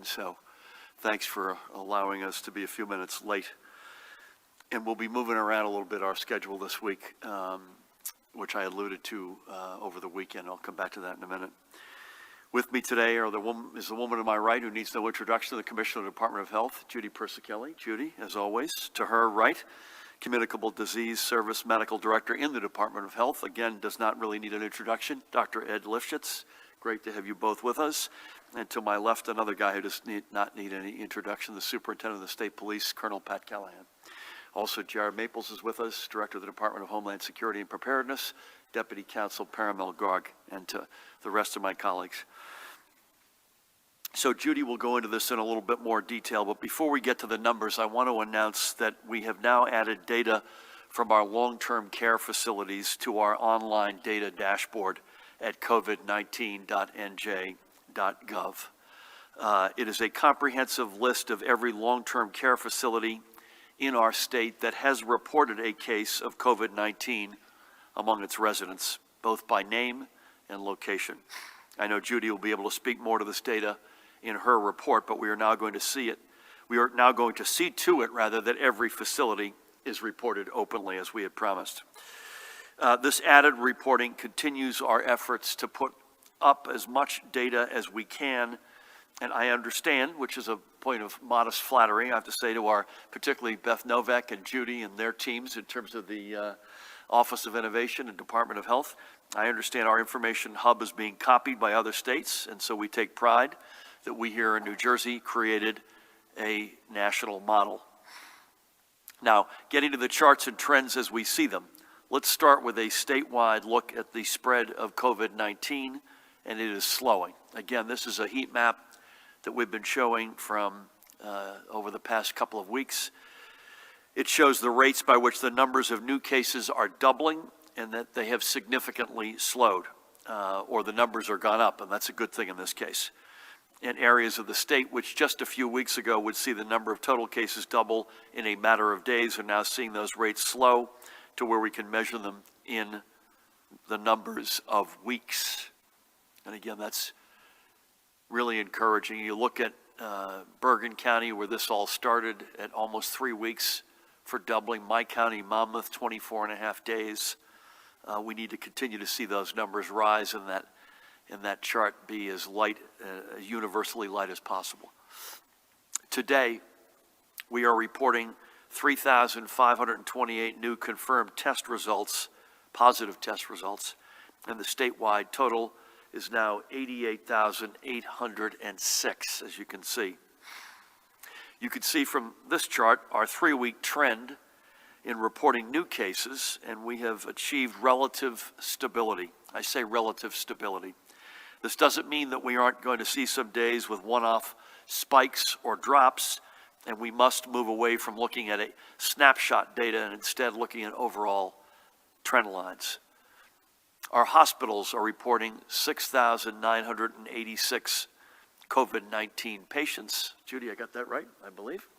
so thanks for allowing us to be a few minutes late. And we'll be moving around a little bit our schedule this week, which I alluded to over the weekend. I'll come back to that in a minute. With me today is the woman to my right who needs no introduction, the Commissioner of the Department of Health, Judy Persicelli. Judy, as always. To her right, Communicable Disease Service Medical Director in the Department of Health. Again, does not really need an introduction, Dr. Ed Lifshitz. Great to have you both with us. And to my left, another guy who does not need any introduction, the Superintendent of the State Police, Colonel Pat Callahan. Also, Jared Maples is with us, Director of the Department of Homeland Security and Preparedness, Deputy Counsel Paramel Garg, and to the rest of my colleagues. So Judy will go into this in a little bit more detail, but before we get to the numbers, I want to announce that we have now added data from our long-term care facilities to our online data dashboard at covid19.nj.gov. It is a comprehensive list of every long-term care facility in our state that has reported a case of COVID-19 among its residents, both by name and location. I know Judy will be able to speak more to this data in her report, but we are now going to see it. We are now going to see to it, rather, that every facility is reported openly as we had promised. This added reporting continues our efforts to put up as much data as we can. And I understand, which is a point of modest flattery, I have to say to our, particularly Beth Novak and Judy and their teams in terms of the Office of Innovation and Department of Health. I understand our information hub is being copied by other states, and so we take pride that we here in New Jersey created a national model. Now, getting to the charts and trends as we see them, let's start with a statewide look at the spread of COVID-19, and it is slowing. Again, this is a heat map that we've been showing from over the past couple of weeks. It shows the rates by which the numbers of new cases are doubling and that they have significantly slowed, or the numbers are gone up, and that's a good thing in this case. In areas of the state which just a few weeks ago would see the number of total cases double in a matter of days are now seeing those rates slow to where we can measure them in the numbers of weeks. And again, that's really encouraging. You look at Bergen County, where this all started, at almost 3 weeks for doubling. My county, Monmouth, 24.5 days. We need to continue to see those numbers rise and that chart be as light, universally light as possible. Today, we are reporting 3,528 new confirmed test results, positive test results, and the statewide total is now 88,806, as you can see. You can see from this chart our 3-week trend in reporting new cases, and we have achieved relative stability. I say relative stability. This doesn't mean that we aren't going to see some days with one-off spikes or drops, and we must move away from looking at a snapshot data and instead looking at overall trend lines. Our hospitals are reporting 6,986 COVID-19 patients. Judy, I got that right, I believe,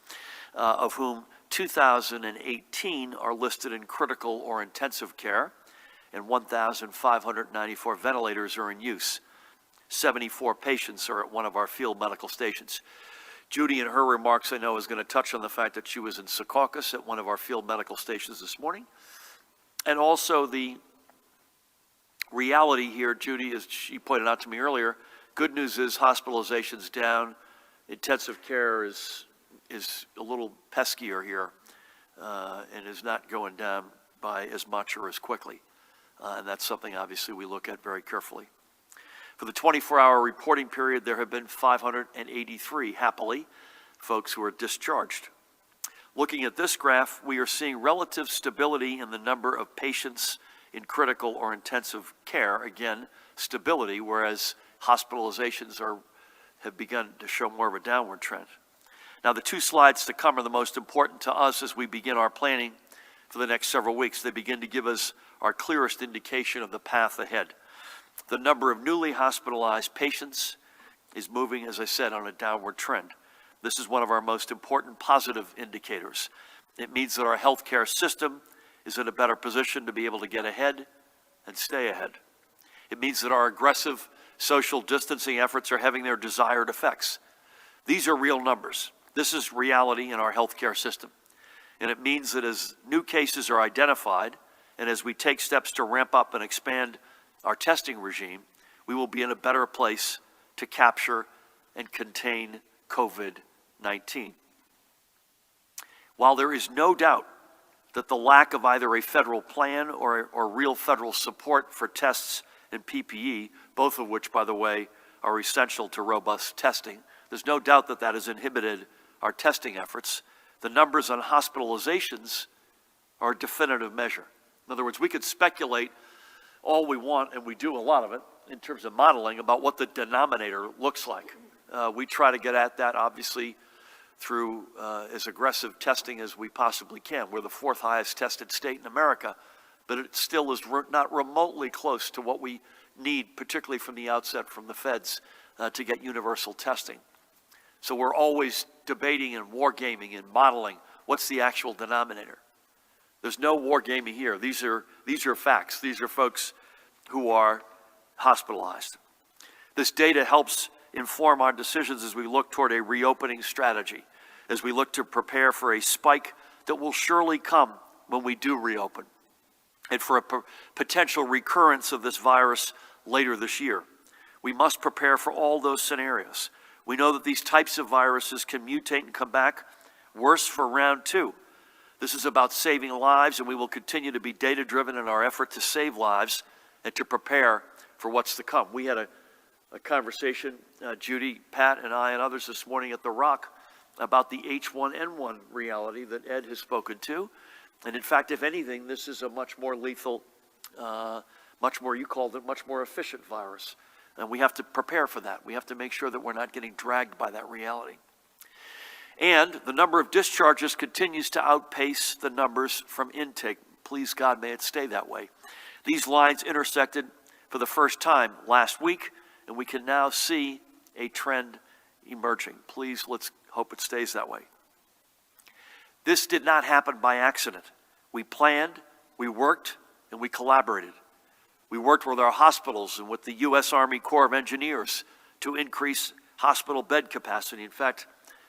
of whom 2,018 are listed in critical or intensive care, and 1,594 ventilators are in use. 74 patients are at one of our field medical stations. Judy, in her remarks, I know, is going to touch on the fact that she was in Secaucus at one of our field medical stations this morning. And also the reality here, Judy, as she pointed out to me earlier, good news is hospitalization's down. Intensive care is a little peskier here and is not going down by as much or as quickly. And that's something, obviously, we look at very carefully. For the 24-hour reporting period, there have been 583, happily, folks who are discharged. Looking at this graph, we are seeing relative stability in the number of patients in critical or intensive care. Again, stability, whereas hospitalizations have begun to show more of a downward trend. Now, the two slides to come are the most important to us as we begin our planning for the next several weeks. They begin to give us our clearest indication of the path ahead. The number of newly hospitalized patients is moving, as I said, on a downward trend. This is one of our most important positive indicators. It means that our healthcare system is in a better position to be able to get ahead and stay ahead. It means that our aggressive social distancing efforts are having their desired effects. These are real numbers. This is reality in our healthcare system. And it means that as new cases are identified, and as we take steps to ramp up and expand our testing regime, we will be in a better place to capture and contain COVID-19. While there is no doubt that the lack of either a federal plan or real federal support for tests and PPE, both of which, by the way, are essential to robust testing, there's no doubt that that has inhibited our testing efforts. The numbers on hospitalizations are a definitive measure. In other words, we could speculate all we want, and we do a lot of it, in terms of modeling about what the denominator looks like. We try to get at that, obviously, through as aggressive testing as we possibly can. We're the 4th highest tested state in America, but it still is not remotely close to what we need, particularly from the outset from the feds, to get universal testing. So we're always debating and wargaming and modeling what's the actual denominator. There's no wargaming here. These are facts. These are folks who are hospitalized. This data helps inform our decisions as we look toward a reopening strategy, as we look to prepare for a spike that will surely come when we do reopen, and for a potential recurrence of this virus later this year. We must prepare for all those scenarios. We know that these types of viruses can mutate and come back worse for round 2. This is about saving lives, and we will continue to be data-driven in our effort to save lives and to prepare for what's to come. We had a conversation, Judy, Pat, and I, and others this morning at The Rock about the H1N1 reality that Ed has spoken to. And in fact, if anything, this is a much more lethal, you called it, much more efficient virus. And we have to prepare for that. We have to make sure that we're not getting dragged by that reality. And the number of discharges continues to outpace the numbers from intake. Please God, may it stay that way. These lines intersected for the first time last week, and we can now see a trend emerging. Please, let's hope it stays that way. This did not happen by accident. We planned, we worked, and we collaborated. We worked with our hospitals and with the U.S. Army Corps of Engineers to increase hospital bed capacity. In fact,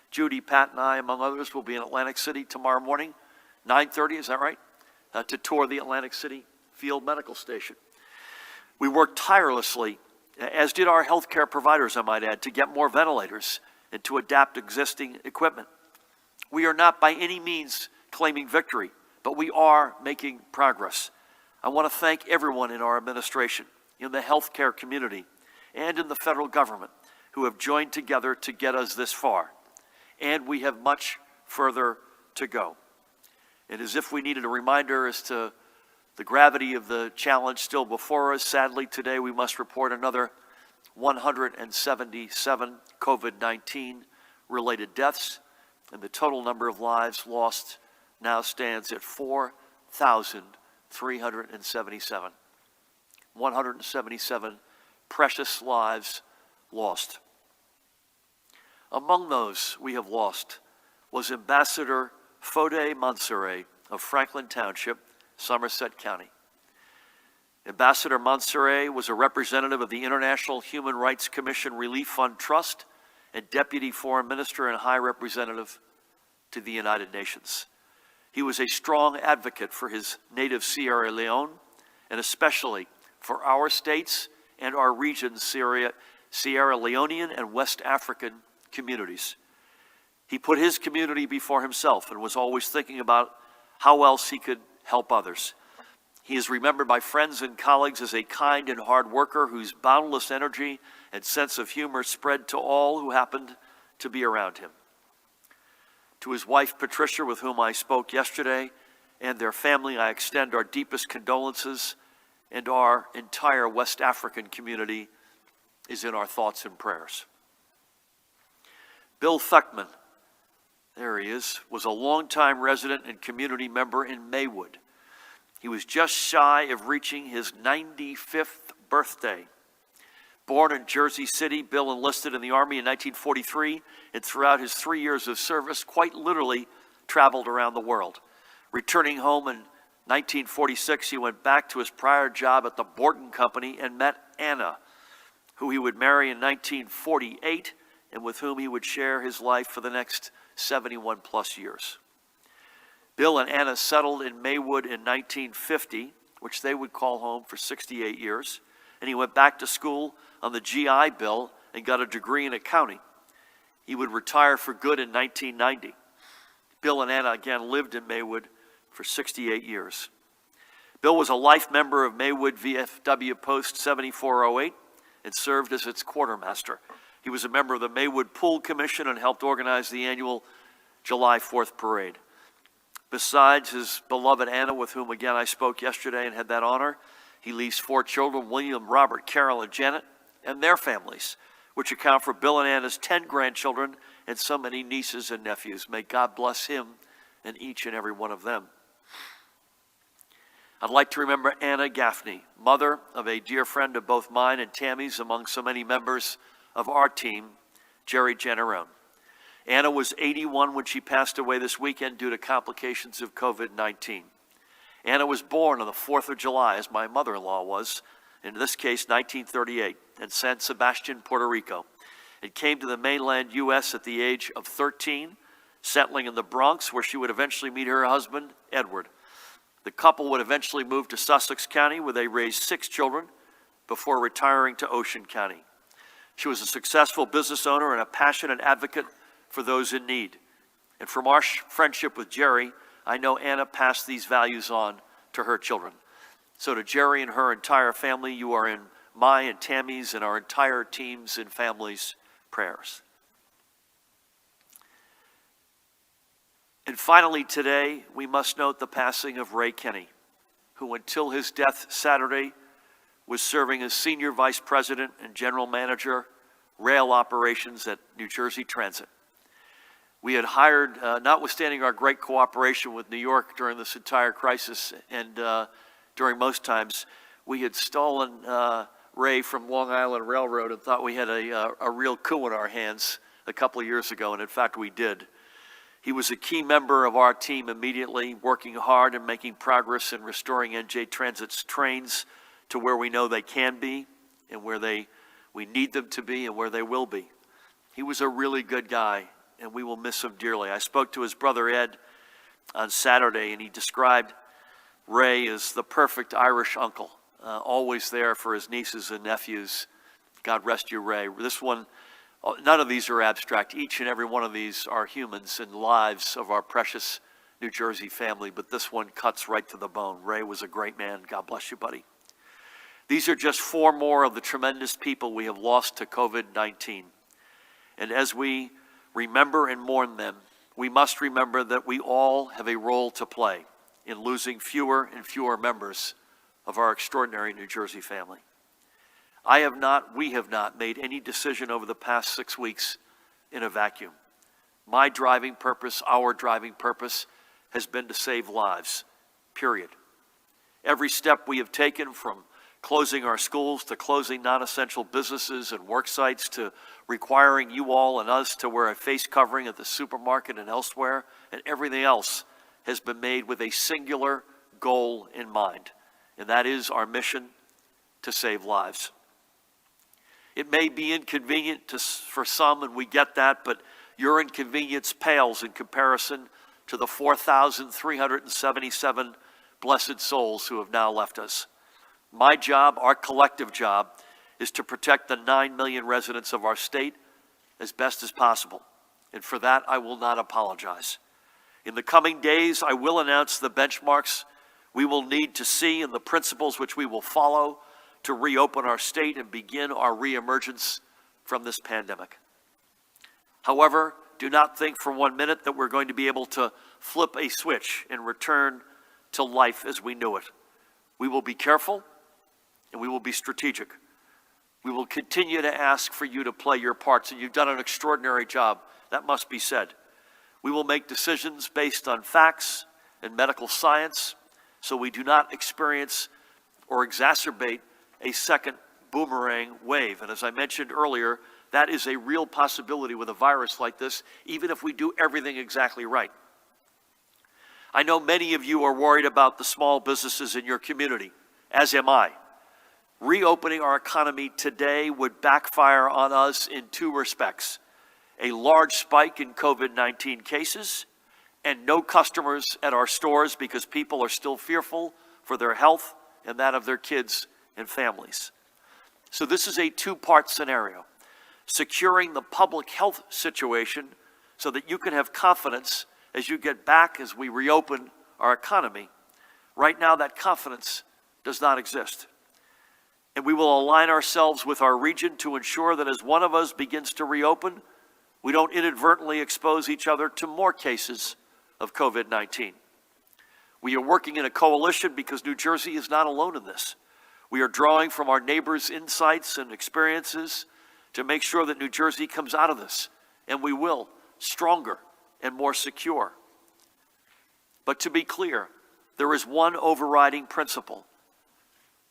Judy, Pat, and I, among others, will be in Atlantic City tomorrow morning, 9:30, is that right? To tour the Atlantic City Field Medical Station. We worked tirelessly, as did our healthcare providers, I might add, to get more ventilators and to adapt existing equipment. We are not by any means claiming victory, but we are making progress. I want to thank everyone in our administration, in the healthcare community, and in the federal government who have joined together to get us this far. And we have much further to go. And as if we needed a reminder as to the gravity of the challenge still before us, sadly today we must report another 177 COVID-19 related deaths, and the total number of lives lost now stands at 4,377. 177 precious lives lost. Among those we have lost was Ambassador Fode Mansoure of Franklin Township, Somerset County. Ambassador Mansoure was a representative of the International Human Rights Commission Relief Fund Trust and Deputy Foreign Minister and High Representative to the United Nations. He was a strong advocate for his native Sierra Leone, and especially for our states and our region's Sierra Leonean and West African communities. He put his community before himself and was always thinking about how else he could help others. He is remembered by friends and colleagues as a kind and hard worker whose boundless energy and sense of humor spread to all who happened to be around him. To his wife, Patricia, with whom I spoke yesterday, and their family, I extend our deepest condolences, and our entire West African community is in our thoughts and prayers. Bill Thuckman, there he is, was a longtime resident and community member in Maywood. He was just shy of reaching his 95th birthday. Born in Jersey City, Bill enlisted in the Army in 1943, and throughout his 3 years of service, quite literally traveled around the world. Returning home in 1946, he went back to his prior job at the Borton Company and met Anna, who he would marry in 1948 and with whom he would share his life for the next 71 plus years. Bill and Anna settled in Maywood in 1950, which they would call home for 68 years, and he went back to school on the GI Bill and got a degree in accounting. He would retire for good in 1990. Bill and Anna again lived in Maywood for 68 years. Bill was a life member of Maywood VFW Post 7408 and served as its quartermaster. He was a member of the Maywood Pool Commission and helped organize the annual July 4th parade. Besides his beloved Anna, with whom again I spoke yesterday and had that honor, he leaves 4 children, William, Robert, Carol, and Janet, and their families, which account for Bill and Anna's 10 grandchildren and so many nieces and nephews. May God bless him and each and every one of them. I'd like to remember Anna Gaffney, mother of a dear friend of both mine and Tammy's, among so many members of our team, Jerry Generone. Anna was 81 when she passed away this weekend due to complications of COVID-19. Anna was born on the 4th of July, as my mother-in-law was, in this case 1938, in San Sebastian, Puerto Rico, and came to the mainland U.S. at the age of 13, settling in the Bronx, where she would eventually meet her husband, Edward. The couple would eventually move to Sussex County, where they raised 6 children before retiring to Ocean County. She was a successful business owner and a passionate advocate for those in need. And from our friendship with Jerry, I know Anna passed these values on to her children. So to Jerry and her entire family, you are in my and Tammy's and our entire team's and family's prayers. And finally today, we must note the passing of Ray Kenny, who until his death Saturday was serving as Senior Vice President and General Manager, Rail Operations at New Jersey Transit. We had hired, notwithstanding our great cooperation with New York during this entire crisis and during most times, we had stolen Ray from Long Island Railroad and thought we had a real coup in our hands a couple of years ago, and in fact we did. He was a key member of our team immediately, working hard and making progress in restoring NJ Transit's trains to where we know they can be and where we need them to be and where they will be. He was a really good guy, and we will miss him dearly. I spoke to his brother Ed on Saturday, and he described Ray as the perfect Irish uncle, always there for his nieces and nephews. God rest you, Ray. This one, none of these are abstract. Each and every one of these are humans and lives of our precious New Jersey family, but this one cuts right to the bone. Ray was a great man. God bless you, buddy. These are just 4 more of the tremendous people we have lost to COVID-19. And as we remember and mourn them, we must remember that we all have a role to play in losing fewer and fewer members of our extraordinary New Jersey family. We have not made any decision over the past 6 weeks in a vacuum. My driving purpose, our driving purpose, has been to save lives, period. Every step we have taken, from closing our schools to closing non-essential businesses and work sites to requiring you all and us to wear a face covering at the supermarket and elsewhere, and everything else has been made with a singular goal in mind, and that is our mission to save lives. It may be inconvenient for some, and we get that, but your inconvenience pales in comparison to the 4,377 blessed souls who have now left us. My job, our collective job, is to protect the 9 million residents of our state as best as possible. And for that, I will not apologize. In the coming days, I will announce the benchmarks we will need to see and the principles which we will follow to reopen our state and begin our reemergence from this pandemic. However, do not think for 1 minute that we're going to be able to flip a switch and return to life as we knew it. We will be careful and we will be strategic. We will continue to ask for you to play your parts, and you've done an extraordinary job, that must be said. We will make decisions based on facts and medical science, so we do not experience or exacerbate a second boomerang wave. And as I mentioned earlier, that is a real possibility with a virus like this, even if we do everything exactly right. I know many of you are worried about the small businesses in your community, as am I. Reopening our economy today would backfire on us in 2 respects. a large spike in COVID-19 cases and no customers at our stores because people are still fearful for their health and that of their kids and families. So this is a two-part scenario. Securing the public health situation so that you can have confidence as you get back, as we reopen our economy. Right now, that confidence does not exist. And we will align ourselves with our region to ensure that as one of us begins to reopen, we don't inadvertently expose each other to more cases of COVID-19. We are working in a coalition because New Jersey is not alone in this. We are drawing from our neighbors' insights and experiences to make sure that New Jersey comes out of this, and we will, stronger and more secure. But to be clear, there is one overriding principle.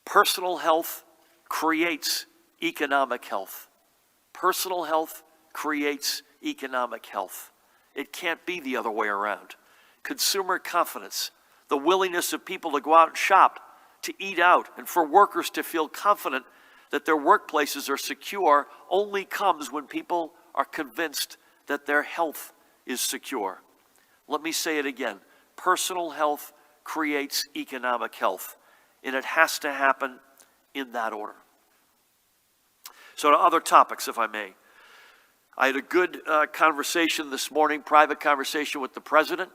Personal health creates economic health. Personal health creates economic health. It can't be the other way around. Consumer confidence, the willingness of people to go out and shop, to eat out, and for workers to feel confident that their workplaces are secure only comes when people are convinced that their health is secure. Let me say it again. Personal health creates economic health, and it has to happen in that order. So to other topics, if I may. I had a good conversation this morning, private conversation with the President,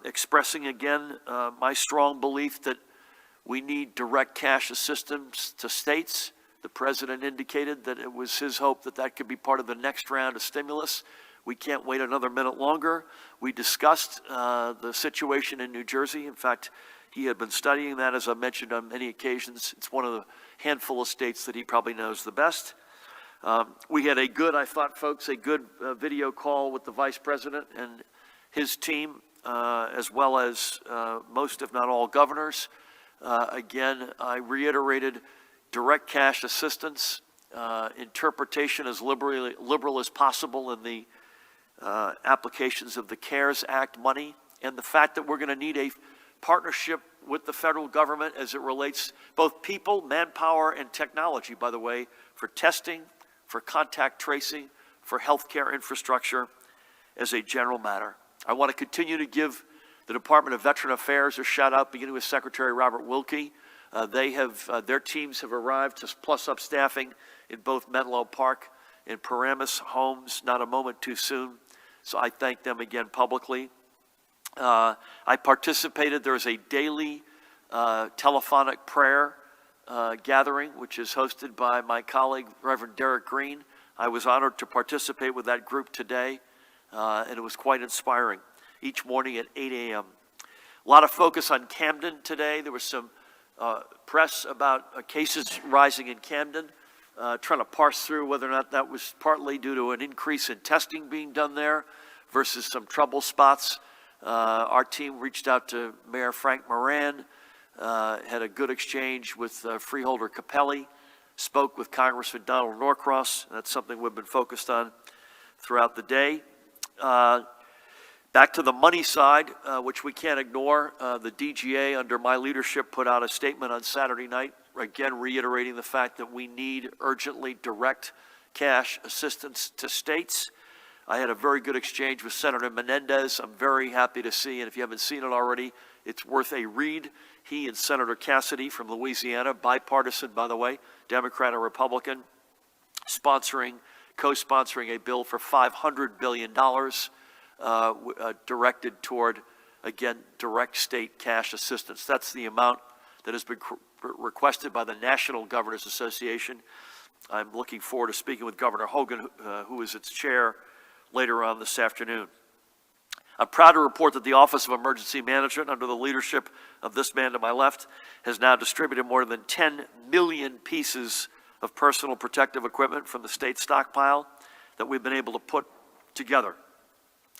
expressing again my strong belief that we need direct cash assistance to states. The President indicated that it was his hope that that could be part of the next round of stimulus. We can't wait another minute longer. We discussed the situation in New Jersey. In fact, he had been studying that, as I mentioned on many occasions. It's one of the handful of states that he probably knows the best. We had a good, I thought, folks, a good video call with the Vice President and his team, as well as most, if not all, governors. Again, I reiterated direct cash assistance, interpretation as liberal as possible in the applications of the CARES Act money, and the fact that we're going to need a partnership with the federal government as it relates both people, manpower, and technology, by the way, for testing, for contact tracing, for healthcare infrastructure as a general matter. I want to continue to give the Department of Veteran Affairs a shout out, beginning with Secretary Robert Wilkie. Their teams have arrived to plus up staffing in both Menlo Park and Paramus homes, not a moment too soon. So I thank them again publicly. I participated. There is a daily telephonic prayer gathering, which is hosted by my colleague, Reverend Derek Green. I was honored to participate with that group today, and it was quite inspiring. Each morning at 8 a.m. A lot of focus on Camden today. There was some press about cases rising in Camden, trying to parse through whether or not that was partly due to an increase in testing being done there versus some trouble spots. Our team reached out to Mayor Frank Moran, had a good exchange with Freeholder Capelli, spoke with Congressman Donald Norcross. That's something we've been focused on throughout the day. Back to the money side, which we can't ignore, the DGA under my leadership put out a statement on Saturday night, again reiterating the fact that we need urgently direct cash assistance to states. I had a very good exchange with Senator Menendez. I'm very happy to see, and if you haven't seen it already, it's worth a read. He and Senator Cassidy from Louisiana, bipartisan, by the way, Democrat and Republican, co-sponsoring a bill for $500 billion directed toward, again, direct state cash assistance. That's the amount that has been requested by the National Governors Association. I'm looking forward to speaking with Governor Hogan, who is its chair, later on this afternoon. I'm proud to report that the Office of Emergency Management, under the leadership of this man to my left, has now distributed more than 10 million pieces of personal protective equipment from the state stockpile that we've been able to put together.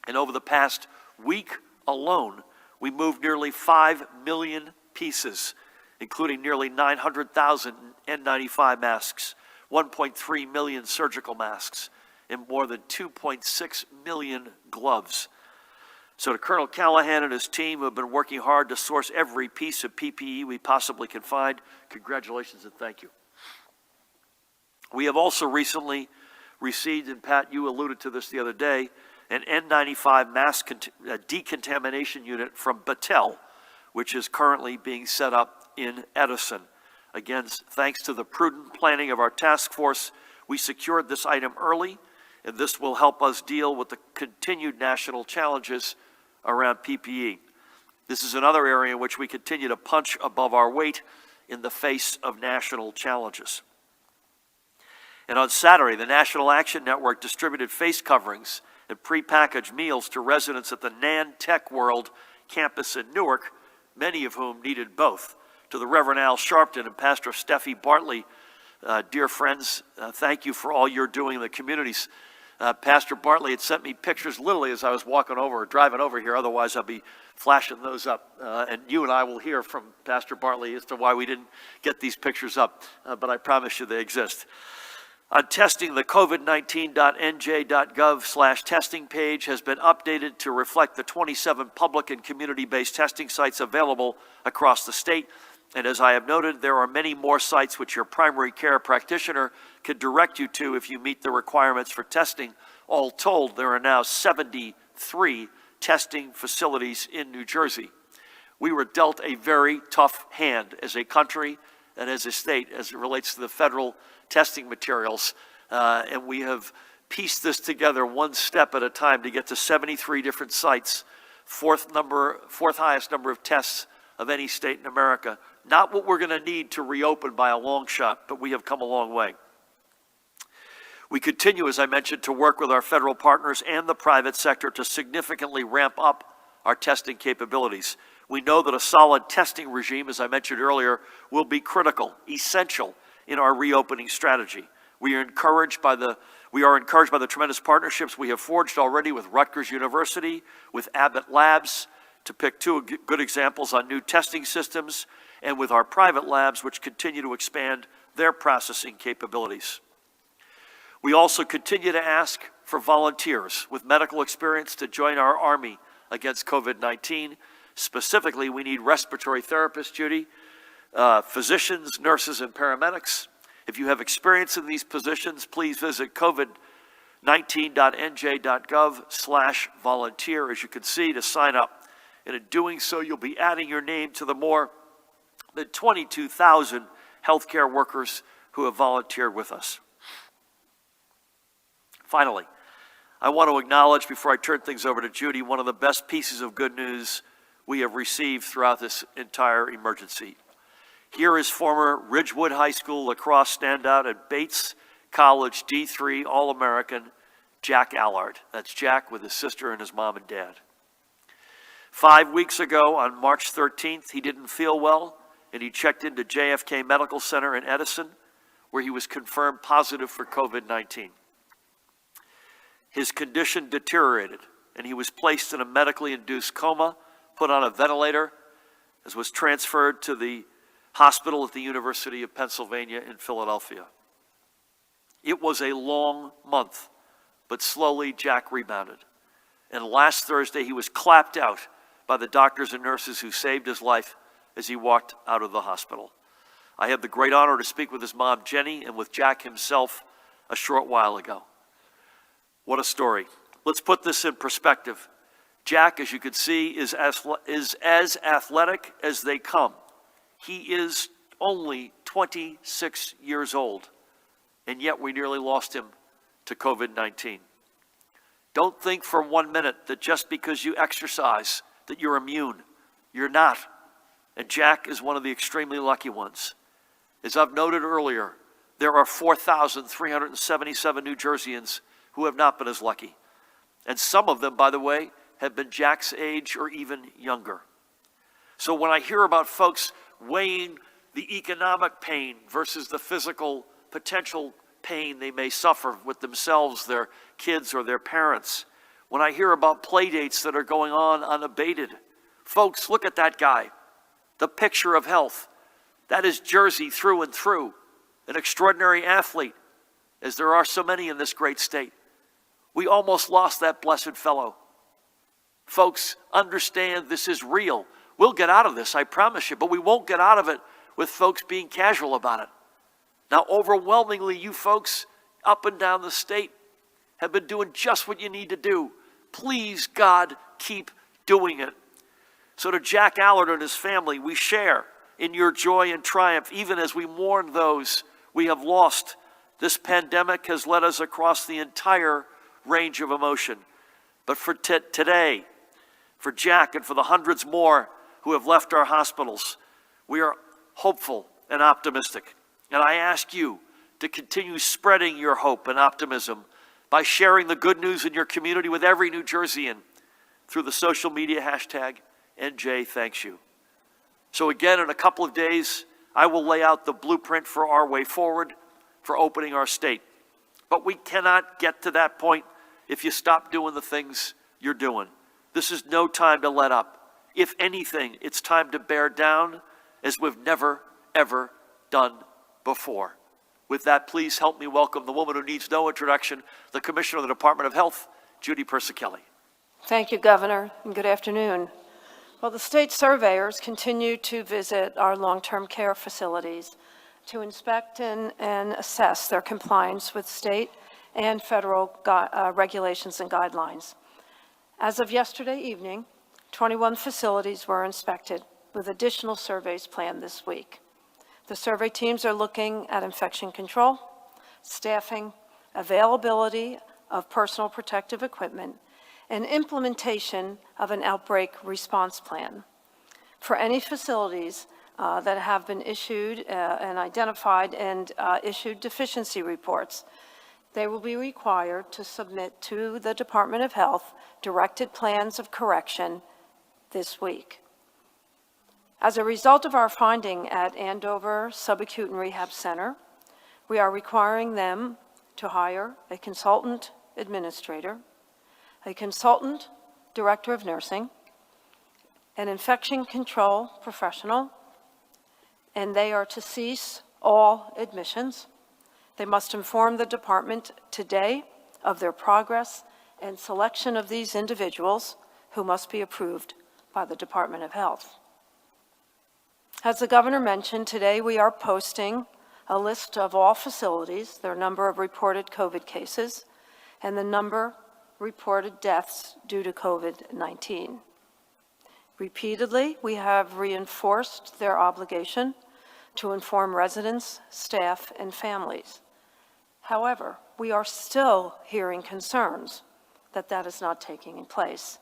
And over the past week alone, we moved nearly 5 million pieces, including nearly 900,000 N95 masks, 1.3 million surgical masks, and more than 2.6 million gloves. So to Colonel Callahan and his team, who have been working hard to source every piece of PPE we possibly can find, congratulations and thank you. We have also recently received, and Pat, you alluded to this the other day, an N95 mass decontamination unit from Battelle, which is currently being set up in Edison. Again, thanks to the prudent planning of our task force, we secured this item early, and this will help us deal with the continued national challenges around PPE. This is another area in which we continue to punch above our weight in the face of national challenges. And on Saturday, the National Action Network distributed face coverings and prepackaged meals to residents at the NAN Tech World campus in Newark, many of whom needed both. To the Reverend Al Sharpton and Pastor Steffi Bartley, dear friends, thank you for all you're doing in the communities. Pastor Bartley had sent me pictures literally as I was walking over or driving over here. Otherwise, I'll be flashing those up. And you and I will hear from Pastor Bartley as to why we didn't get these pictures up. But I promise you they exist. On testing, the COVID-19.nj.gov/testing page has been updated to reflect the 27 public and community-based testing sites available across the state. And as I have noted, there are many more sites which your primary care practitioner could direct you to if you meet the requirements for testing. All told, there are now 73 testing facilities in New Jersey. We were dealt a very tough hand as a country and as a state as it relates to the federal testing materials, and we have pieced this together one step at a time to get to 73 different sites, fourth highest number of tests of any state in America. Not what we're going to need to reopen by a long shot, but we have come a long way. We continue, as I mentioned, to work with our federal partners and the private sector to significantly ramp up our testing capabilities. We know that a solid testing regime, as I mentioned earlier, will be critical, essential in our reopening strategy. We are encouraged by the tremendous partnerships we have forged already with Rutgers University, with Abbott Labs, to pick two good examples on new testing systems, and with our private labs, which continue to expand their processing capabilities. We also continue to ask for volunteers with medical experience to join our Army against COVID-19. Specifically, we need respiratory therapists, Judy, physicians, nurses, and paramedics. If you have experience in these positions, please visit covid19.nj.gov/volunteer, as you can see, to sign up. And in doing so, you'll be adding your name to the more than 22,000 healthcare workers who have volunteered with us. Finally, I want to acknowledge, before I turn things over to Judy, one of the best pieces of good news we have received throughout this entire emergency. Here is former Ridgewood High School lacrosse standout and Bates College D3 All-American Jack Allard. That's Jack with his sister and his mom and dad. 5 weeks ago, on March 13th, he didn't feel well, and he checked into JFK Medical Center in Edison, where he was confirmed positive for COVID-19. His condition deteriorated, and he was placed in a medically induced coma, put on a ventilator, as was transferred to the hospital at the University of Pennsylvania in Philadelphia. It was a long month, but slowly Jack rebounded. And last Thursday, he was clapped out by the doctors and nurses who saved his life as he walked out of the hospital. I had the great honor to speak with his mom, Jenny, and with Jack himself a short while ago. What a story. Let's put this in perspective. Jack, as you can see, is as athletic as they come. He is only 26 years old, and yet we nearly lost him to COVID-19. Don't think for 1 minute that just because you exercise that you're immune. You're not. And Jack is one of the extremely lucky ones. As I've noted earlier, there are 4,377 New Jerseyans who have not been as lucky. And some of them, by the way, have been Jack's age or even younger. So when I hear about folks weighing the economic pain versus the physical potential pain they may suffer with themselves, their kids, or their parents, when I hear about play dates that are going on unabated, folks, look at that guy, the picture of health. That is Jersey through and through, an extraordinary athlete, as there are so many in this great state. We almost lost that blessed fellow. Folks, understand this is real. We'll get out of this, I promise you, but we won't get out of it with folks being casual about it. Now, overwhelmingly, you folks up and down the state have been doing just what you need to do. Please, God, keep doing it. So to Jack Allard and his family, we share in your joy and triumph, even as we mourn those we have lost. This pandemic has led us across the entire range of emotion. But for today, for Jack and for the hundreds more who have left our hospitals, we are hopeful and optimistic. And I ask you to continue spreading your hope and optimism by sharing the good news in your community with every New Jerseyan through the social media hashtag #NJThanksYou. So again, in a couple of days, I will lay out the blueprint for our way forward for opening our state. But we cannot get to that point if you stop doing the things you're doing. This is no time to let up. If anything, it's time to bear down as we've never, ever done before. With that, please help me welcome the woman who needs no introduction, the Commissioner of the Department of Health, Judy Persicelli. Thank you, Governor, and good afternoon. Well, the state surveyors continue to visit our long-term care facilities to inspect and assess their compliance with state and federal regulations and guidelines. As of yesterday evening, 21 facilities were inspected, with additional surveys planned this week. The survey teams are looking at infection control, staffing, availability of personal protective equipment, and implementation of an outbreak response plan. For any facilities that have been issued and identified and issued deficiency reports, they will be required to submit to the Department of Health directed plans of correction this week. As a result of our finding at Andover Subacute and Rehab Center, we are requiring them to hire a consultant administrator, a consultant director of nursing, an infection control professional, and they are to cease all admissions. They must inform the department today of their progress and selection of these individuals, who must be approved by the Department of Health. As the governor mentioned, today we are posting a list of all facilities, their number of reported COVID cases, and the number reported deaths due to COVID-19. Repeatedly, we have reinforced their obligation to inform residents, staff, and families. However, we are still hearing concerns that that is not taking place.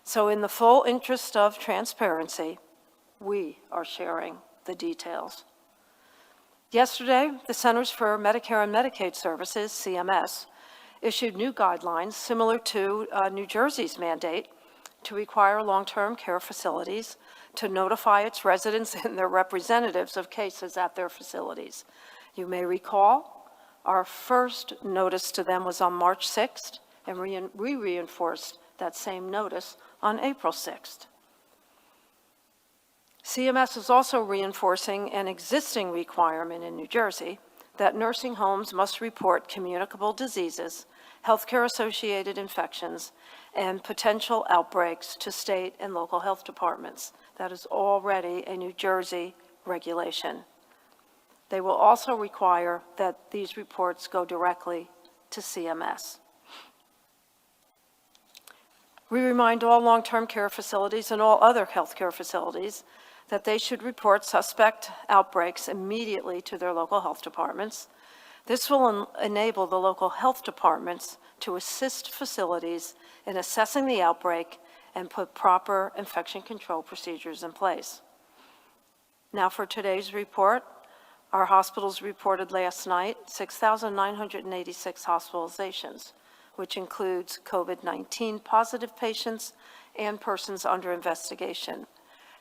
So in the full interest of transparency, we are sharing the details. Yesterday, the Centers for Medicare and Medicaid Services, CMS, issued new guidelines similar to New Jersey's mandate to require long-term care facilities to notify its residents and their representatives of cases at their facilities. You may recall, our first notice to them was on March 6th, and we reinforced that same notice on April 6th. CMS is also reinforcing an existing requirement in New Jersey that nursing homes must report communicable diseases, healthcare-associated infections, and potential outbreaks to state and local health departments. That is already a New Jersey regulation. They will also require that these reports go directly to CMS. We remind all long-term care facilities and all other healthcare facilities that they should report suspect outbreaks immediately to their local health departments. This will enable the local health departments to assist facilities in assessing the outbreak and put proper infection control procedures in place. Now for today's report, our hospitals reported last night 6,986 hospitalizations, which includes COVID-19 positive patients and persons under investigation.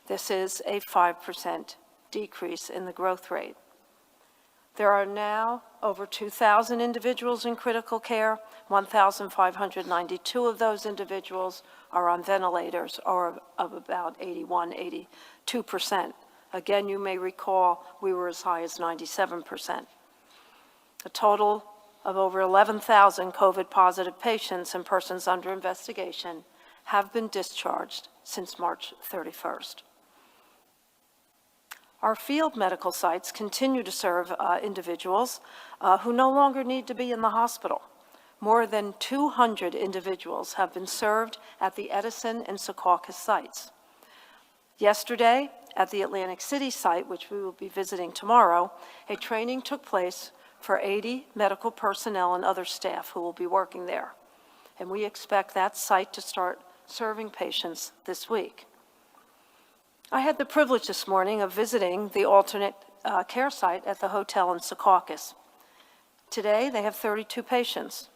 This is a 5% decrease in the growth rate. There are now over 2,000 individuals in critical care. 1,592 of those individuals are on ventilators, or of about 82%. Again, you may recall we were as high as 97%. A total of over 11,000 COVID-positive patients and persons under investigation have been discharged since March 31st. Our field medical sites continue to serve individuals who no longer need to be in the hospital. More than 200 individuals have been served at the Edison and Secaucus sites. Yesterday, at the Atlantic City site, which we will be visiting tomorrow, a training took place for 80 medical personnel and other staff who will be working there. And we expect that site to start serving patients this week. I had the privilege this morning of visiting the alternate care site at the hotel in Secaucus. Today, they have 32 patients.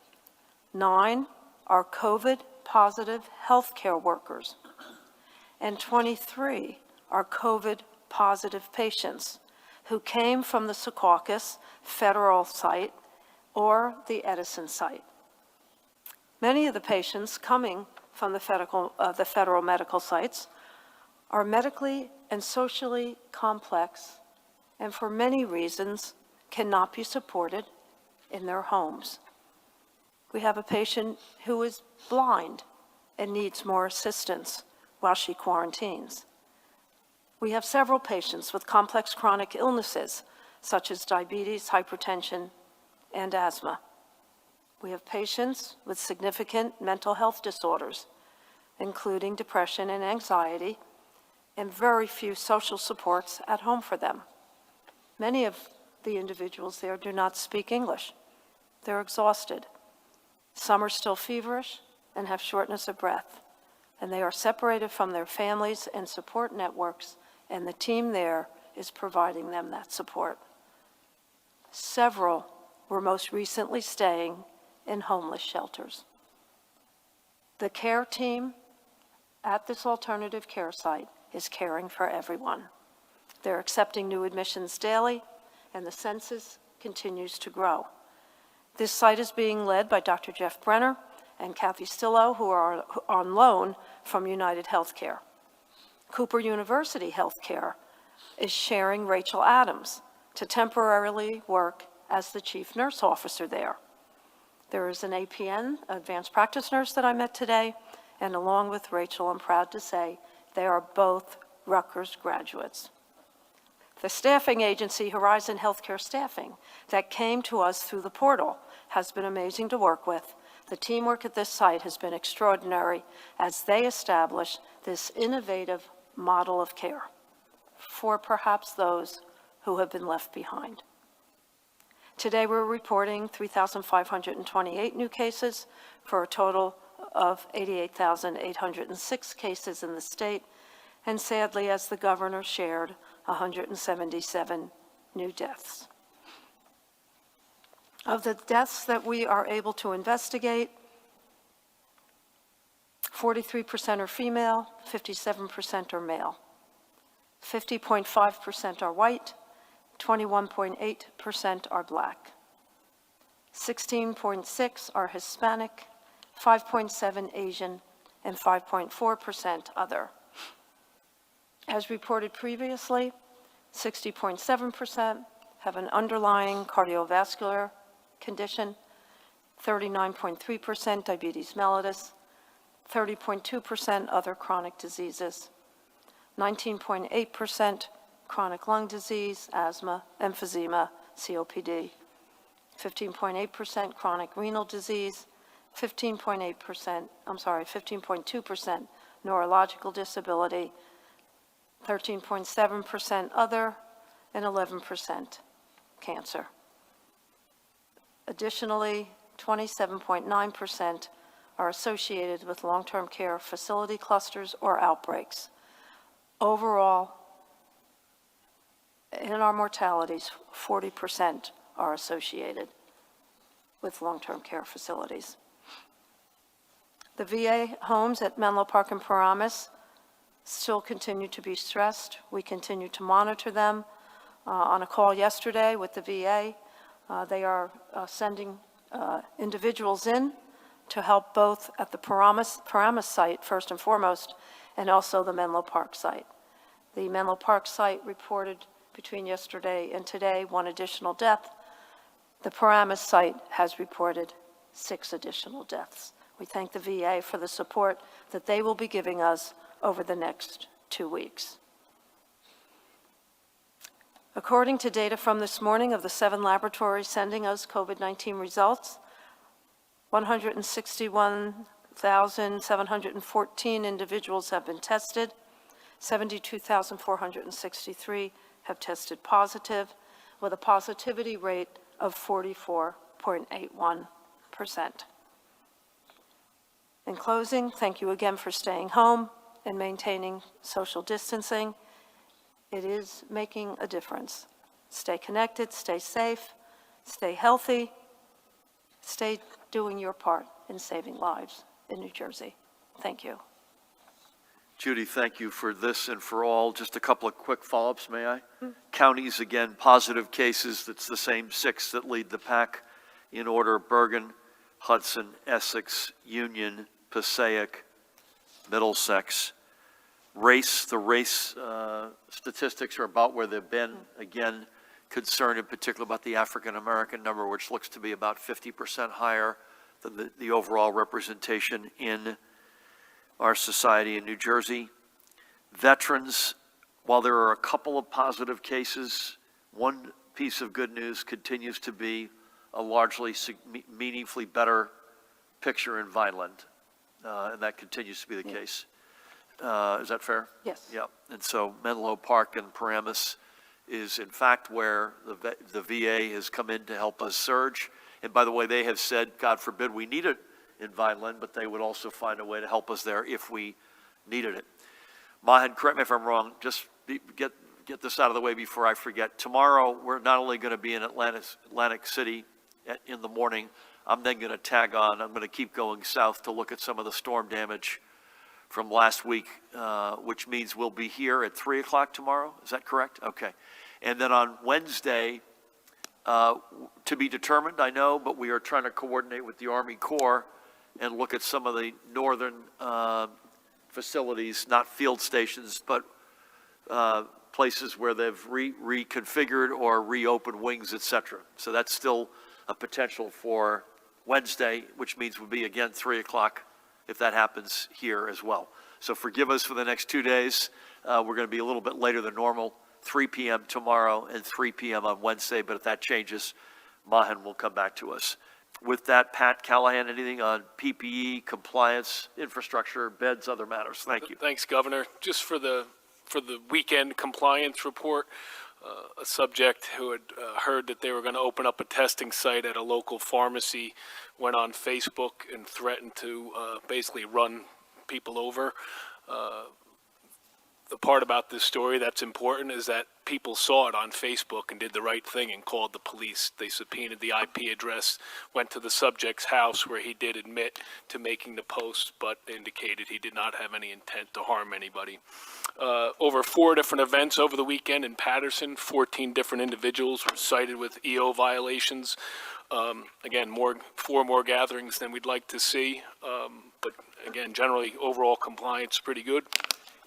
9 are COVID-positive healthcare workers, and 23 are COVID-positive patients who came from the Secaucus federal site or the Edison site. Many of the patients coming from the federal medical sites are medically and socially complex and for many reasons cannot be supported in their homes. We have a patient who is blind and needs more assistance while she quarantines. We have several patients with complex chronic illnesses such as diabetes, hypertension, and asthma. We have patients with significant mental health disorders, including depression and anxiety, and very few social supports at home for them. Many of the individuals there do not speak English. They're exhausted. Some are still feverish and have shortness of breath, and they are separated from their families and support networks, and the team there is providing them that support. Several were most recently staying in homeless shelters. The care team at this alternative care site is caring for everyone. They're accepting new admissions daily, and the census continues to grow. This site is being led by Dr. Jeff Brenner and Kathy Stillo, who are on loan from United Healthcare. Cooper University Healthcare is sharing Rachel Adams to temporarily work as the chief nurse officer there. There is an APN, advanced practice nurse, that I met today, and along with Rachel, I'm proud to say they are both Rutgers graduates. The staffing agency, Horizon Healthcare Staffing, that came to us through the portal has been amazing to work with. The teamwork at this site has been extraordinary as they establish this innovative model of care for perhaps those who have been left behind. Today, we're reporting 3,528 new cases for a total of 88,806 cases in the state, and sadly, as the governor shared, 177 new deaths. Of the deaths that we are able to investigate, 43% are female, 57% are male. 50.5% are white, 21.8% are black. 16.6% are Hispanic, 5.7% Asian, and 5.4% other. As reported previously, 60.7% have an underlying cardiovascular condition, 39.3% diabetes mellitus, 30.2% other chronic diseases, 19.8% chronic lung disease, asthma, emphysema, COPD, 15.8% chronic renal disease, 15.2% neurological disability, 13.7% other, and 11% cancer. Additionally, 27.9% are associated with long-term care facility clusters or outbreaks. Overall, in our mortalities, 40% are associated with long-term care facilities. The VA homes at Menlo Park and Paramus still continue to be stressed. We continue to monitor them. On a call yesterday with the VA, they are sending individuals in to help both at the Paramus site, first and foremost, and also the Menlo Park site. The Menlo Park site reported between yesterday and today 1 additional death. The Paramus site has reported 6 additional deaths. We thank the VA for the support that they will be giving us over the next 2 weeks. According to data from this morning of the 7 laboratories sending us COVID-19 results, 161,714 individuals have been tested, 72,463 have tested positive, with a positivity rate of 44.81%. In closing, thank you again for staying home and maintaining social distancing. It is making a difference. Stay connected, stay safe, stay healthy, stay doing your part in saving lives in New Jersey. Thank you. Judy, thank you for this and for all. Just a couple of quick follow-ups, may I? Counties, again, positive cases. That's the same 6 that lead the pack in order: Bergen, Hudson, Essex, Union, Passaic, Middlesex. The race statistics are about where they've been. Again, concern in particular about the African-American number, which looks to be about 50% higher than the overall representation in our society in New Jersey. Veterans, while there are a couple of positive cases, one piece of good news continues to be a largely meaningfully better picture in Vineland, and that continues to be the case. Is that fair? Yes. Yeah, and so Menlo Park and Paramus is in fact where the VA has come in to help us surge. And by the way, they have said, God forbid we need it in Vineland, but they would also find a way to help us there if we needed it. Mahan, correct me if I'm wrong, just get this out of the way before I forget. Tomorrow, we're not only going to be in Atlantic City in the morning, I'm then going to tag on. I'm going to keep going south to look at some of the storm damage from last week, which means we'll be here at 3 o'clock tomorrow. Is that correct? Okay. And then on Wednesday, to be determined, I know, but we are trying to coordinate with the Army Corps and look at some of the northern facilities, not field stations, but places where they've reconfigured or reopened wings, et cetera. So that's still a potential for Wednesday, which means we'll be again 3 o'clock if that happens here as well. So forgive us for the next 2 days. We're going to be a little bit later than normal, 3 p.m. tomorrow and 3 p.m. on Wednesday, but if that changes, Mahan will come back to us. With that, Pat Callahan, anything on PPE, compliance, infrastructure, beds, other matters? Thank you. Thanks, Governor. Just for the weekend compliance report, a subject who had heard that they were going to open up a testing site at a local pharmacy went on Facebook and threatened to basically run people over. The part about this story that's important is that people saw it on Facebook and did the right thing and called the police. They subpoenaed the IP address, went to the subject's house where he did admit to making the post, but indicated he did not have any intent to harm anybody. Over 4 different events over the weekend in Patterson, 14 different individuals were cited with EO violations. Again, 4 more gatherings than we'd like to see, but again, generally overall compliance pretty good.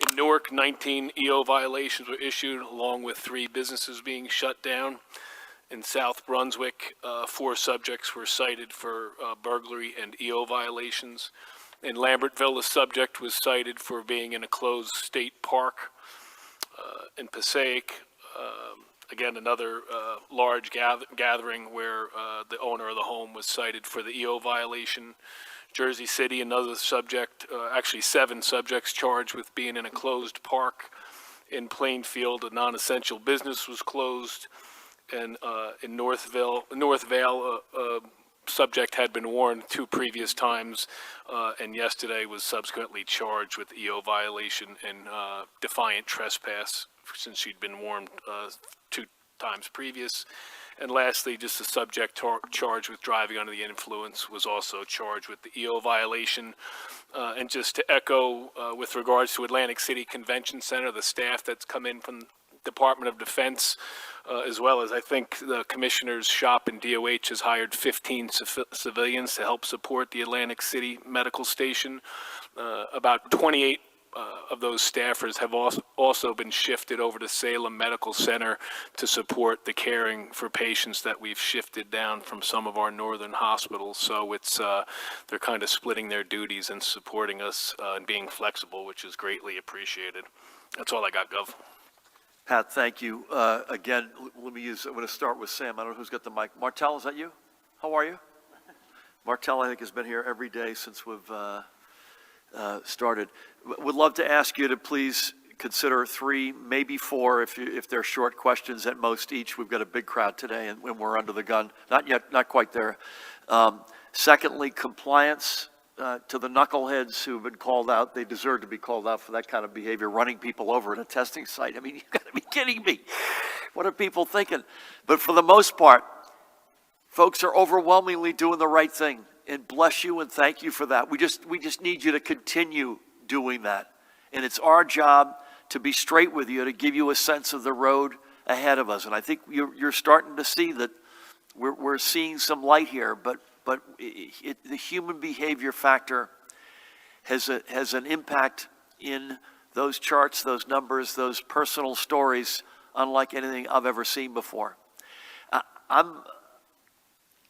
In Newark, 19 EO violations were issued, along with 3 businesses being shut down. In South Brunswick, 4 subjects were cited for burglary and EO violations. In Lambertville, a subject was cited for being in a closed state park. In Passaic, again, another large gathering where the owner of the home was cited for the EO violation. Jersey City, another subject, actually 7 subjects charged with being in a closed park. In Plainfield, a non-essential business was closed. And in North Vale, a subject had been warned 2 previous times, and yesterday was subsequently charged with EO violation and defiant trespass since she'd been warned 2 times previous. And lastly, just a subject charged with driving under the influence was also charged with the EO violation. And just to echo with regards to Atlantic City Convention Center, the staff that's come in from Department of Defense, as well as I think the Commissioner's shop in DOH has hired 15 civilians to help support the Atlantic City Medical Station. About 28 of those staffers have also been shifted over to Salem Medical Center to support the caring for patients that we've shifted down from some of our northern hospitals. So it's they're kind of splitting their duties and supporting us and being flexible, which is greatly appreciated. That's all I got, Gov. Pat, thank you. Again, I'm going to start with Sam. I don't know who's got the mic. Martel, is that you? How are you? Martel, I think, has been here every day since we've started. Would love to ask you to please consider 3, maybe 4, if they're short questions at most each. We've got a big crowd today, and when we're under the gun. Not yet, not quite there. Secondly, compliance to the knuckleheads who've been called out. They deserve to be called out for that kind of behavior, running people over at a testing site. I mean, you've got to be kidding me. What are people thinking? But for the most part, folks are overwhelmingly doing the right thing, and bless you and thank you for that. We just need you to continue doing that. And it's our job to be straight with you, to give you a sense of the road ahead of us. And I think you're starting to see that we're seeing some light here, but the human behavior factor has an impact in those charts, those numbers, those personal stories, unlike anything I've ever seen before. I'm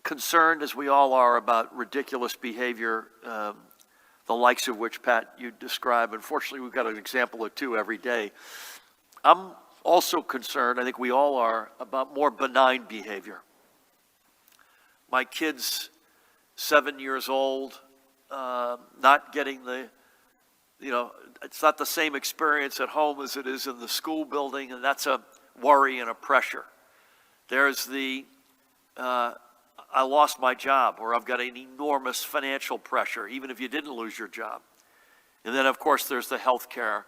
concerned, as we all are, about ridiculous behavior, the likes of which, Pat, you describe. Unfortunately, we've got an example or 2 every day. I'm also concerned, I think we all are, about more benign behavior. My kid's 7 years old, not getting it's not the same experience at home as it is in the school building, and that's a worry and a pressure. There's the, I lost my job, or I've got an enormous financial pressure, even if you didn't lose your job. And then, of course, there's the healthcare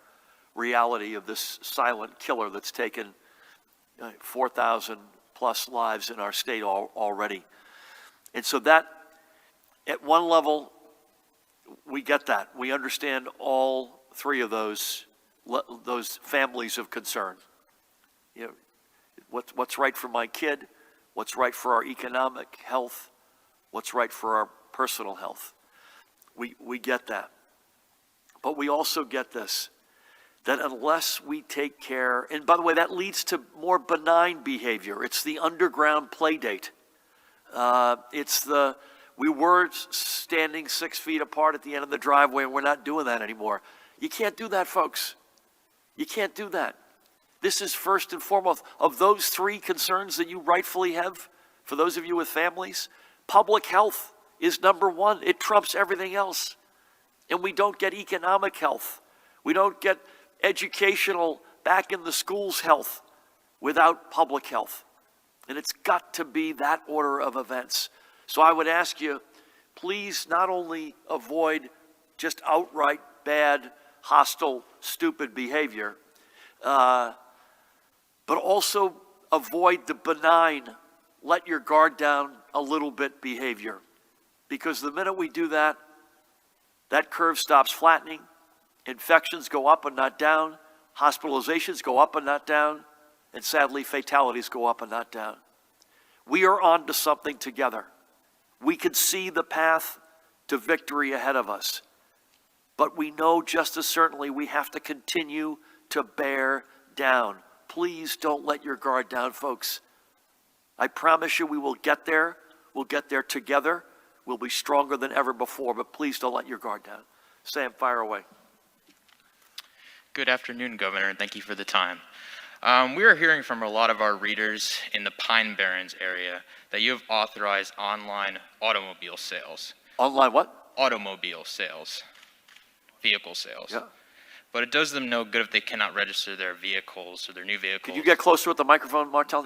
reality of this silent killer that's taken 4,000 plus lives in our state already. And so that, at one level, we get that. We understand all 3 of those families of concern. You know, what's right for my kid, what's right for our economic health, what's right for our personal health. We get that. But we also get this, that unless we take care, and by the way, that leads to more benign behavior. It's the underground play date. We were standing 6 feet apart at the end of the driveway, and we're not doing that anymore. You can't do that, folks. You can't do that. This is first and foremost of those 3 concerns that you rightfully have, for those of you with families. Public health is number 1. It trumps everything else. And we don't get economic health. We don't get educational, back in the schools health without public health. And it's got to be that order of events. So I would ask you, please not only avoid just outright bad, hostile, stupid behavior, but also avoid the benign, let your guard down a little bit behavior. Because the minute we do that, that curve stops flattening, infections go up and not down, hospitalizations go up and not down, and sadly, fatalities go up and not down. We are on to something together. We can see the path to victory ahead of us. But we know just as certainly we have to continue to bear down. Please don't let your guard down, folks. I promise you we will get there. We'll get there together. We'll be stronger than ever before, but please don't let your guard down. Sam, fire away. Good afternoon, Governor, and thank you for the time. We are hearing from a lot of our readers in the Pine Barrens area that you have authorized online automobile sales. Online what? Automobile sales. Vehicle sales. Yeah. But it does them no good if they cannot register their vehicles or their new vehicles. Could you get closer with the microphone, Martel?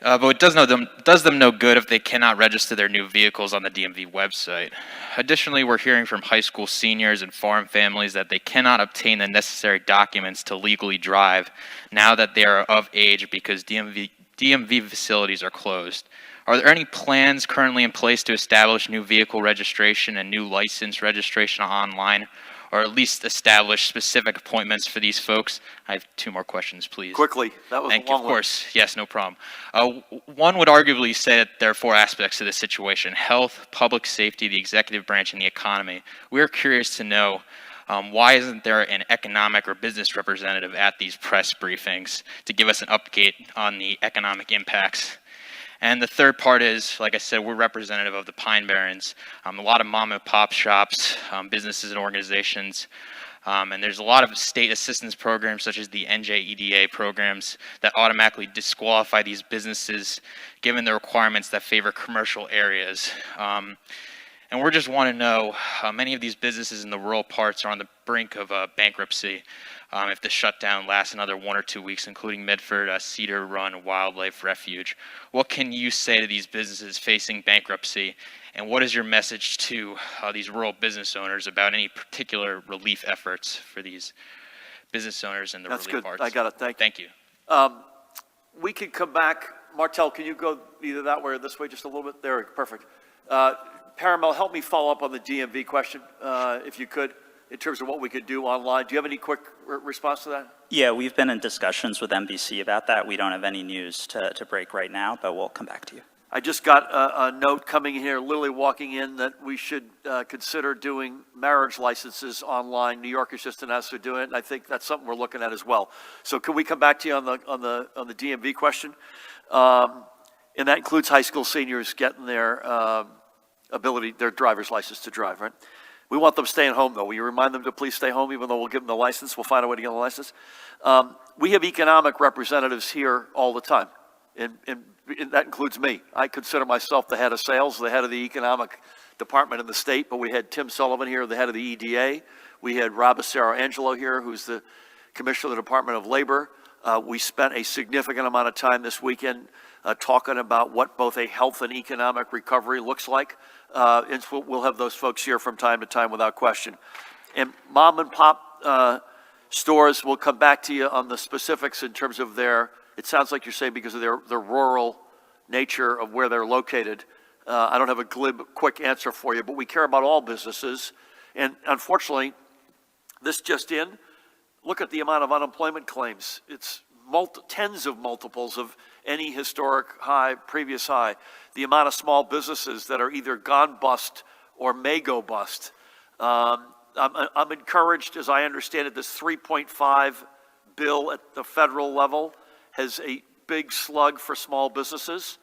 But it does them no good if they cannot register their new vehicles on the DMV website. Additionally, we're hearing from high school seniors and farm families that they cannot obtain the necessary documents to legally drive now that they are of age because DMV facilities are closed. Are there any plans currently in place to establish new vehicle registration and new license registration online, or at least establish specific appointments for these folks? I have 2 more questions, please. Quickly, that was Thank a long you. Of course, yes, no problem. One would arguably say that there are 4 aspects to this situation: health, public safety, the executive branch, and the economy. We're curious to know why isn't there an economic or business representative at these press briefings to give us an update on the economic impacts? And the third part is, like I said, we're representative of the Pine Barrens. A lot of mom and pop shops, businesses and organizations, and there's a lot of state assistance programs such as the NJEDA programs that automatically disqualify these businesses given the requirements that favor commercial areas. And we just want to know, many of these businesses in the rural parts are on the brink of bankruptcy if the shutdown lasts another 1 or 2 weeks, including Medford, Cedar Run Wildlife Refuge. What can you say to these businesses facing bankruptcy? And what is your message to these rural business owners about any particular relief efforts for these business owners in the relief parts? I got it. Thank you. We can come back. Martel, can you go either that way or this way just a little bit? There, perfect. Paramel, help me follow up on the DMV question, if you could, in terms of what we could do online. Do you have any quick response to that? Yeah, we've been in discussions with NBC about that. We don't have any news to break right now, but we'll come back to you. I just got a note coming in here, literally walking in, that we should consider doing marriage licenses online. New York is just announced they're doing it, and I think that's something we're looking at as well. So can we come back to you on the DMV question? And that includes high school seniors getting their their driver's license to drive, right? We want them staying home, though. Will you remind them to please stay home, even though we'll give them the license? We'll find a way to get them the license. We have economic representatives here all the time, and that includes me. I consider myself the head of sales, the head of the economic department in the state, but we had Tim Sullivan here, the head of the EDA. We had Rob Acero-Angelo here, who's the commissioner of the Department of Labor. We spent a significant amount of time this weekend talking about what both a health and economic recovery looks like. And we'll have those folks here from time to time without question. And mom and pop stores, we'll come back to you on the specifics in terms of it sounds like you're saying because of their rural nature of where they're located. I don't have a glib, quick answer for you, but we care about all businesses. And unfortunately, this just in, look at the amount of unemployment claims. It's tens of multiples of any historic high, previous high. The amount of small businesses that are either gone bust or may go bust. I'm encouraged, as I understand it, this 3.5 bill at the federal level has a big slug for small businesses.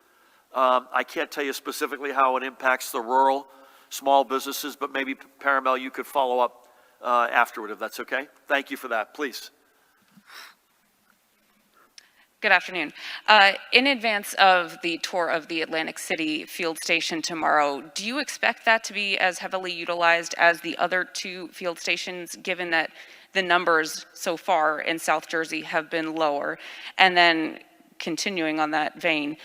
I can't tell you specifically how it impacts the rural small businesses, but maybe, Paramel, you could follow up afterward, if that's okay. Thank you for that, please. Good afternoon. In advance of the tour of the Atlantic City field station tomorrow, do you expect that to be as heavily utilized as the other two field stations, given that the numbers so far in South Jersey have been lower? And then continuing on that vein,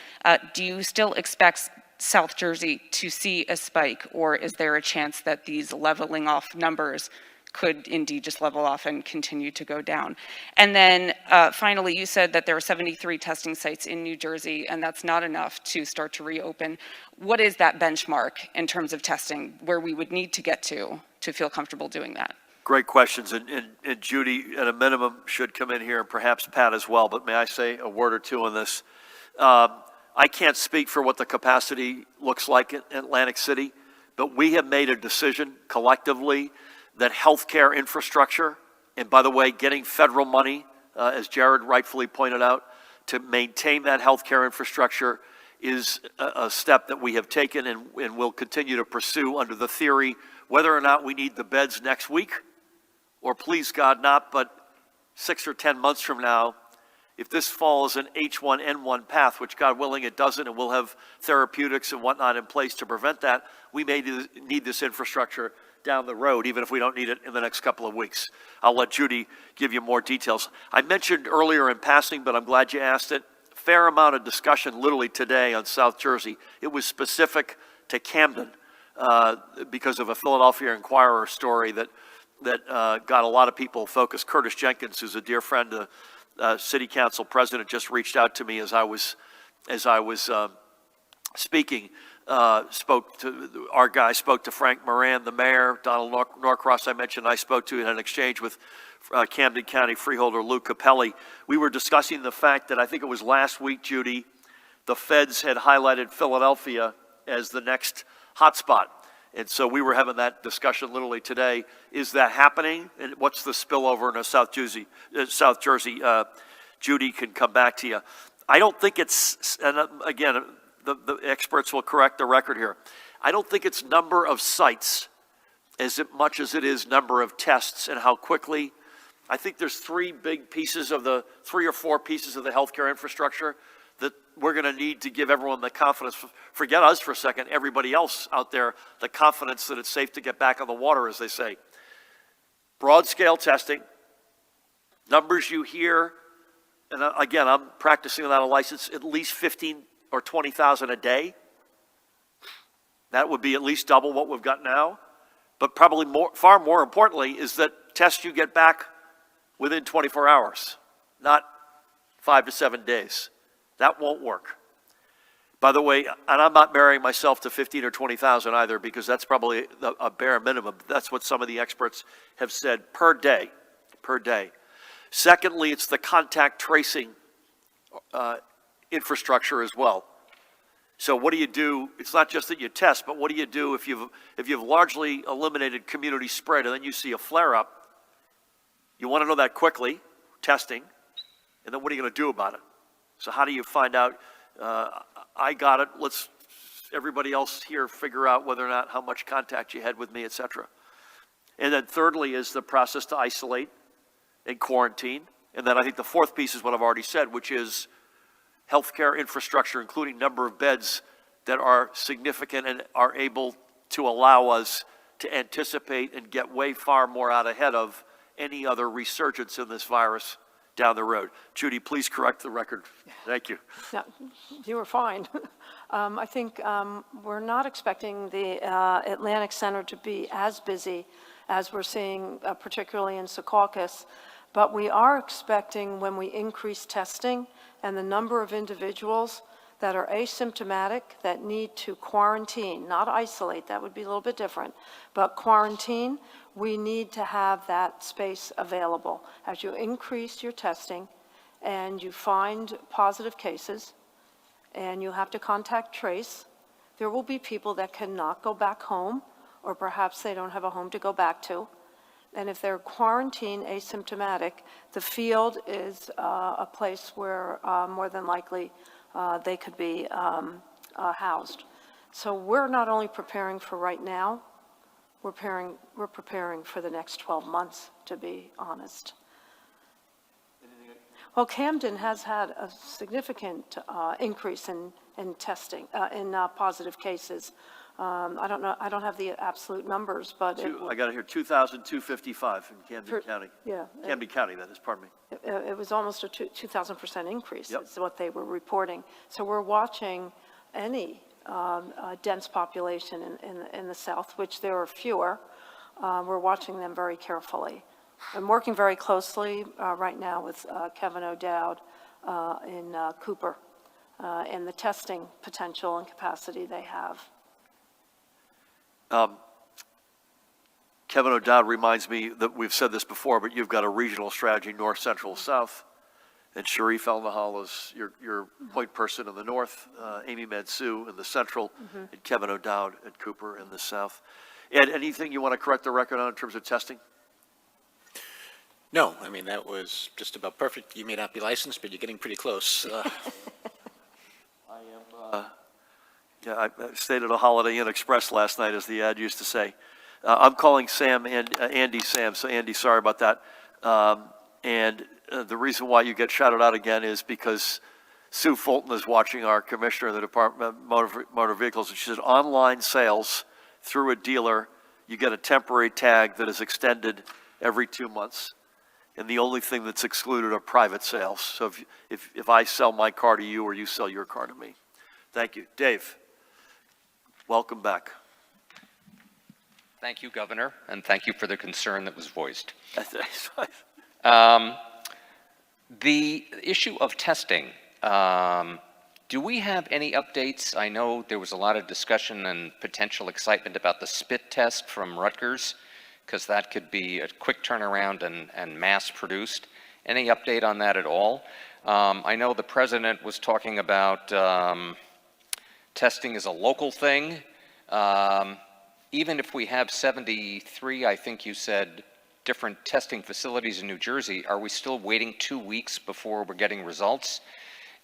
do you still expect South Jersey to see a spike, or is there a chance that these leveling off numbers could indeed just level off and continue to go down? And then finally, you said that there are 73 testing sites in New Jersey, and that's not enough to start to reopen. What is that benchmark in terms of testing where we would need to get to feel comfortable doing that? Great questions, and Judy, at a minimum, should come in here, and perhaps Pat as well, but may I say a word or two on this? I can't speak for what the capacity looks like in Atlantic City, but we have made a decision collectively that healthcare infrastructure, and by the way, getting federal money, as Jared rightfully pointed out, to maintain that healthcare infrastructure is a step that we have taken and will continue to pursue under the theory, whether or not we need the beds next week, or please God not, but 6 or 10 months from now, if this falls an H1N1 path, which God willing it doesn't, and we'll have therapeutics and whatnot in place to prevent that, we may need this infrastructure down the road, even if we don't need it in the next couple of weeks. I'll let Judy give you more details. I mentioned earlier in passing, but I'm glad you asked it, fair amount of discussion literally today on South Jersey. It was specific to Camden because of a Philadelphia Inquirer story that got a lot of people focused. Curtis Jenkins, who's a dear friend, city council president, just reached out to me as I was speaking. Spoke to Frank Moran, the mayor, Donald Norcross I mentioned, I spoke to in an exchange with Camden County Freeholder Lou Capelli. We were discussing the fact that I think it was last week, Judy, the feds had highlighted Philadelphia as the next hotspot. And so we were having that discussion literally today. Is that happening? And what's the spillover in South Jersey? Judy can come back to you. I don't think it's, and again, the experts will correct the record here. I don't think it's number of sites as much as it is number of tests and how quickly. I think there's three or four pieces of the healthcare infrastructure that we're going to need to give everyone the confidence. Forget us for a second, everybody else out there, the confidence that it's safe to get back on the water, as they say. Broad scale testing, numbers you hear, and again, I'm practicing without a license, at least 15 or 20,000 a day. That would be at least double what we've got now. But probably far more importantly is that tests you get back within 24 hours, not 5 to 7 days. That won't work. By the way, and I'm not marrying myself to 15 or 20,000 either, because that's probably a bare minimum. That's what some of the experts have said per day. Secondly, it's the contact tracing infrastructure as well. So what do you do? It's not just that you test, but what do you do if you've largely eliminated community spread and then you see a flare-up? You want to know that quickly, testing, and then what are you going to do about it? So how do you find out, I got it, let's everybody else here figure out whether or not how much contact you had with me, et cetera. And then thirdly is the process to isolate and quarantine. And then I think the fourth piece is what I've already said, which is healthcare infrastructure, including number of beds that are significant and are able to allow us to anticipate and get way far more out ahead of any other resurgence in this virus down the road. Judy, please correct the record. Thank you. No, you were fine. I think we're not expecting the Atlantic Center to be as busy as we're seeing, particularly in Secaucus, but we are expecting when we increase testing and the number of individuals that are asymptomatic that need to quarantine, not isolate, that would be a little bit different, but quarantine, we need to have that space available. As you increase your testing and you find positive cases and you have to contact trace, there will be people that cannot go back home, or perhaps they don't have a home to go back to. And if they're quarantine asymptomatic, the field is a place where more than likely they could be housed. So we're not only preparing for right now, we're preparing for the next 12 months, to be honest. Well, Camden has had a significant increase in testing, in positive cases. I don't know, I don't have the absolute numbers, but I got it here, 2,255 in Camden County. Yeah. Camden County, that is, pardon me. It was almost a 2,000% increase. Yep. Is what they were reporting. So we're watching any dense population in the South, which there are fewer. We're watching them very carefully. I'm working very closely right now with Kevin O'Dowd in Cooper and the testing potential and capacity they have. Kevin O'Dowd reminds me that we've said this before, but you've got a regional strategy, north, central, south. And Sharif El-Nahal is your point person in the north, Amy Mansue in the central, and Kevin O'Dowd at Cooper in the south. Ed, anything you want to correct the record on in terms of testing? No, I mean, that was just about perfect. You may not be licensed, but you're getting pretty close. I stayed at a Holiday Inn Express last night, as the ad used to say. I'm calling Sam and Andy Sam, so Andy, sorry about that. The reason why you get shouted out again is because Sue Fulton is watching, our commissioner of the Department of Motor Vehicles, and she said online sales through a dealer, you get a temporary tag that is extended every 2 months. And the only thing that's excluded are private sales. So if I sell my car to you or you sell your car to me. Thank you. Dave, welcome back. Thank you, Governor, and thank you for the concern that was voiced. The issue of testing, do we have any updates? I know there was a lot of discussion and potential excitement about the spit test from Rutgers, because that could be a quick turnaround and mass-produced. Any update on that at all? I know the president was talking about testing is a local thing. Even if we have 73, I think you said, different testing facilities in New Jersey, are we still waiting 2 weeks before we're getting results?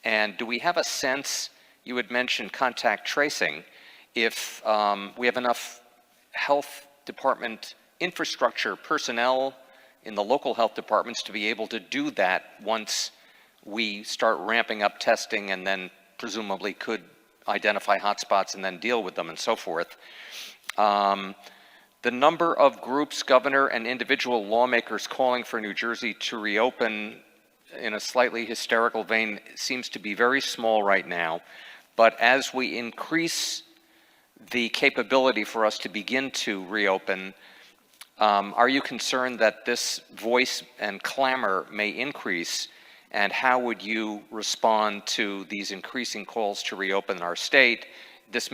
And do we have a sense you had mentioned contact tracing. If we have enough health department infrastructure, personnel in the local health departments to be able to do that once we start ramping up testing and then presumably could identify hotspots and then deal with them and so forth. The number of groups, governor, and individual lawmakers calling for New Jersey to reopen in a slightly hysterical vein seems to be very small right now. But as we increase the capability for us to begin to reopen, are you concerned that this voice and clamor may increase? And how would you respond to these increasing calls to reopen our state?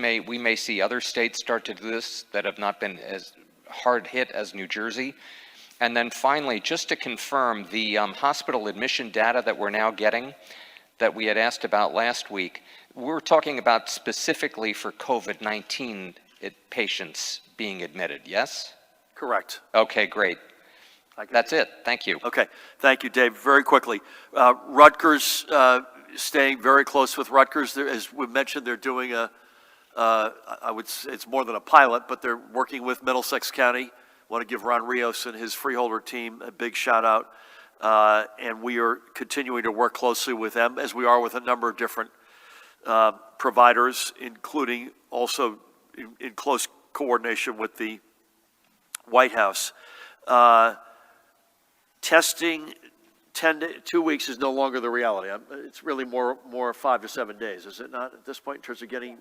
We may see other states start to do this that have not been as hard hit as New Jersey. And then finally, just to confirm, the hospital admission data that we're now getting, that we had asked about last week, we're talking about specifically for COVID-19 patients being admitted, yes? Correct. Okay, great. That's it. Thank you. Okay, thank you, Dave. Very quickly, Rutgers, staying very close with Rutgers. As we mentioned, they're doing I would say it's more than a pilot, but they're working with Middlesex County. Want to give Ron Rios and his freeholder team a big shout out. And we are continuing to work closely with them, as we are with a number of different providers, including also in close coordination with the White House. Testing 2 weeks is no longer the reality. It's really more 5 to 7 days, is it not, at this point, in terms of getting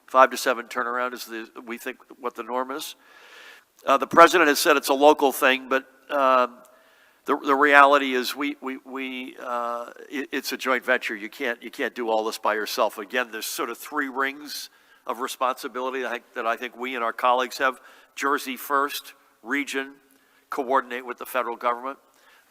5 to 7 turnaround is we think what the norm is. The president has said it's a local thing, but the reality is it's a joint venture. You can't do all this by yourself. Again, there's sort of 3 rings of responsibility that I think we and our colleagues have. Jersey first, region, coordinate with the federal government.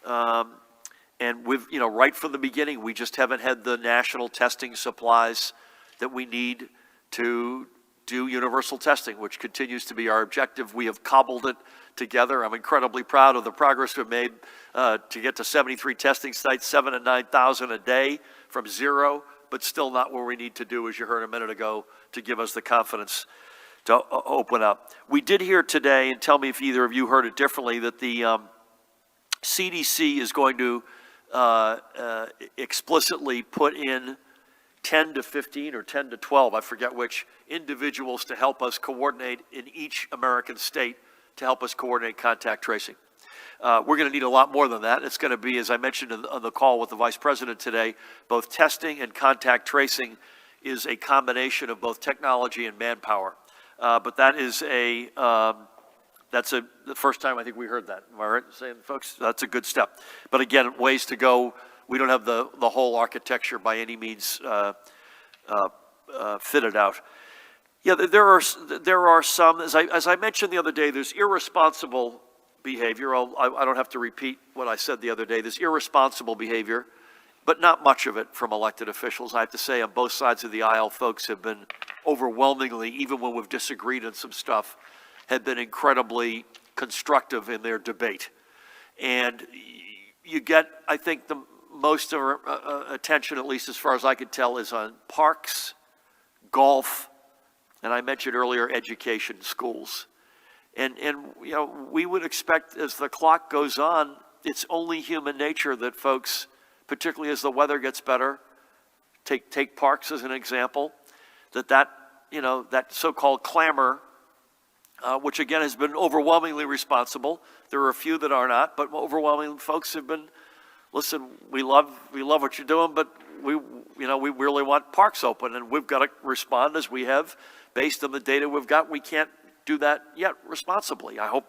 And right from the beginning, we just haven't had the national testing supplies that we need to do universal testing, which continues to be our objective. We have cobbled it together. I'm incredibly proud of the progress we've made to get to 73 testing sites, 7,000 to 9,000 a day from 0, but still not where we need to do, as you heard a minute ago, to give us the confidence to open up. We did hear today, and tell me if either of you heard it differently, that the CDC is going to explicitly put in 10 to 15 or 10 to 12, I forget which, individuals to help us coordinate in each American state to help us coordinate contact tracing. We're going to need a lot more than that. It's going to be, as I mentioned on the call with the Vice President today, both testing and contact tracing is a combination of both technology and manpower. But that is that's the first time I think we heard that. Am I right in saying, folks? That's a good step. But again, ways to go. We don't have the whole architecture by any means fitted out. Yeah, there are some, as I mentioned the other day, there's irresponsible behavior. I don't have to repeat what I said the other day. There's irresponsible behavior, but not much of it from elected officials. I have to say, on both sides of the aisle, folks have been overwhelmingly, even when we've disagreed on some stuff, have been incredibly constructive in their debate. And you get, I think, the most of our attention, at least as far as I could tell, is on parks, golf, and I mentioned earlier education, schools. And we would expect as the clock goes on, it's only human nature that folks, particularly as the weather gets better, take parks as an example, that so-called clamor, which again has been overwhelmingly responsible. There are a few that are not, but overwhelming folks have been, listen, we love what you're doing, but we really want parks open, and we've got to respond as we have based on the data we've got. We can't do that yet responsibly. I hope,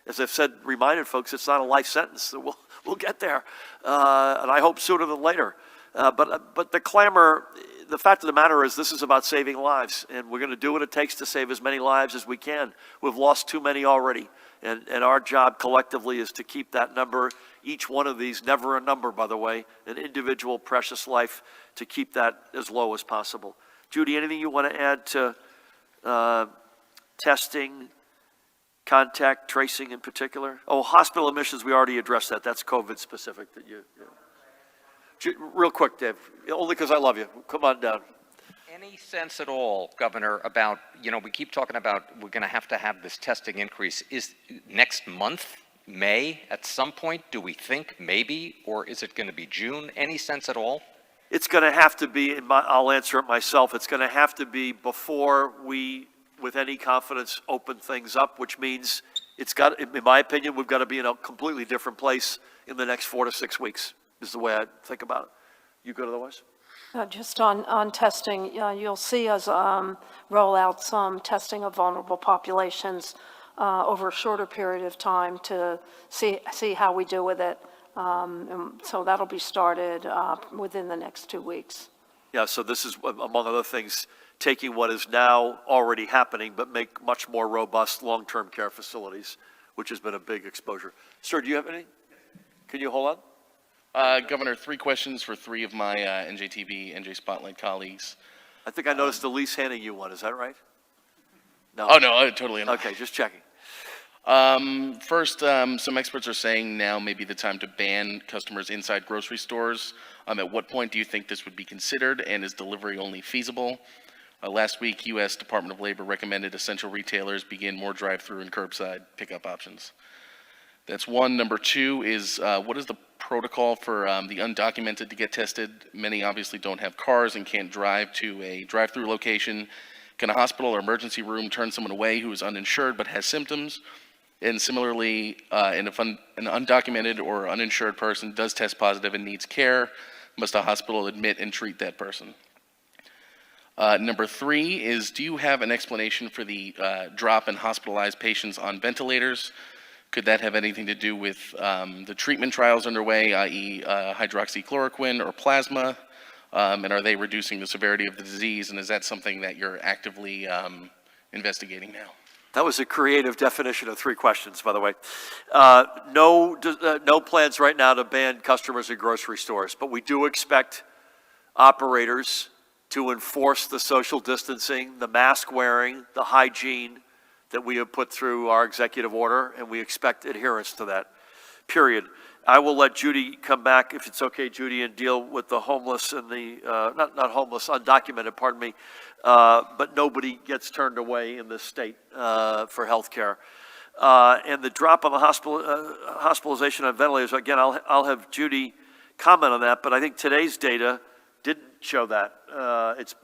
as I've said, reminded folks, it's not a life sentence. So we'll get there, and I hope sooner than later. But the clamor, the fact of the matter is, this is about saving lives, and we're going to do what it takes to save as many lives as we can. We've lost too many already, and our job collectively is to keep that number, each one of these, never a number, by the way, an individual precious life, to keep that as low as possible. Judy, anything you want to add to testing, contact tracing in particular? Oh, hospital admissions, we already addressed that. That's COVID specific. Real quick, Dave, only because I love you. Come on down. Any sense at all, Governor, about, we keep talking about we're going to have this testing increase. Is next month, May, at some point, do we think maybe, or is it going to be June? Any sense at all? It's going to have to be, I'll answer it myself, it's going to have to be before we, with any confidence, open things up, which means it's got, in my opinion, we've got to be in a completely different place in the next 4 to 6 weeks, is the way I think about it. You good otherwise? Just on testing, you'll see us roll out some testing of vulnerable populations over a shorter period of time to see how we do with it. And so that'll be started within the next 2 weeks. Yeah, so this is, among other things, taking what is now already happening, but make much more robust long-term care facilities, which has been a big exposure. Sir, do you have any? Can you hold on? Governor, 3 questions for 3 of my NJTV, NJ Spotlight colleagues. I think I noticed Elise handing you one. Is that right? No. Oh, no, I totally am. Okay, just checking. First, some experts are saying now may be the time to ban customers inside grocery stores. At what point do you think this would be considered, and is delivery only feasible? Last week, U.S. Department of Labor recommended essential retailers begin more drive-through and curbside pickup options. That's one. Number 2 is what is the protocol for the undocumented to get tested? Many obviously don't have cars and can't drive to a drive-through location. Can a hospital or emergency room turn someone away who is uninsured but has symptoms? And similarly, and if an undocumented or uninsured person does test positive and needs care, must a hospital admit and treat that person? Number 3 is, do you have an explanation for the drop in hospitalized patients on ventilators? Could that have anything to do with the treatment trials underway, i.e. hydroxychloroquine or plasma? And are they reducing the severity of the disease? And is that something that you're actively investigating now? That was a creative definition of 3 questions, by the way. No plans right now to ban customers in grocery stores, but we do expect operators to enforce the social distancing, the mask wearing, the hygiene that we have put through our executive order, and we expect adherence to that, period. I will let Judy come back, if it's okay, Judy, and deal with the homeless and the, not homeless, undocumented, pardon me, but nobody gets turned away in this state for health care. And the drop on the hospitalization on ventilators, again, I'll have Judy comment on that, but I think today's data didn't show that.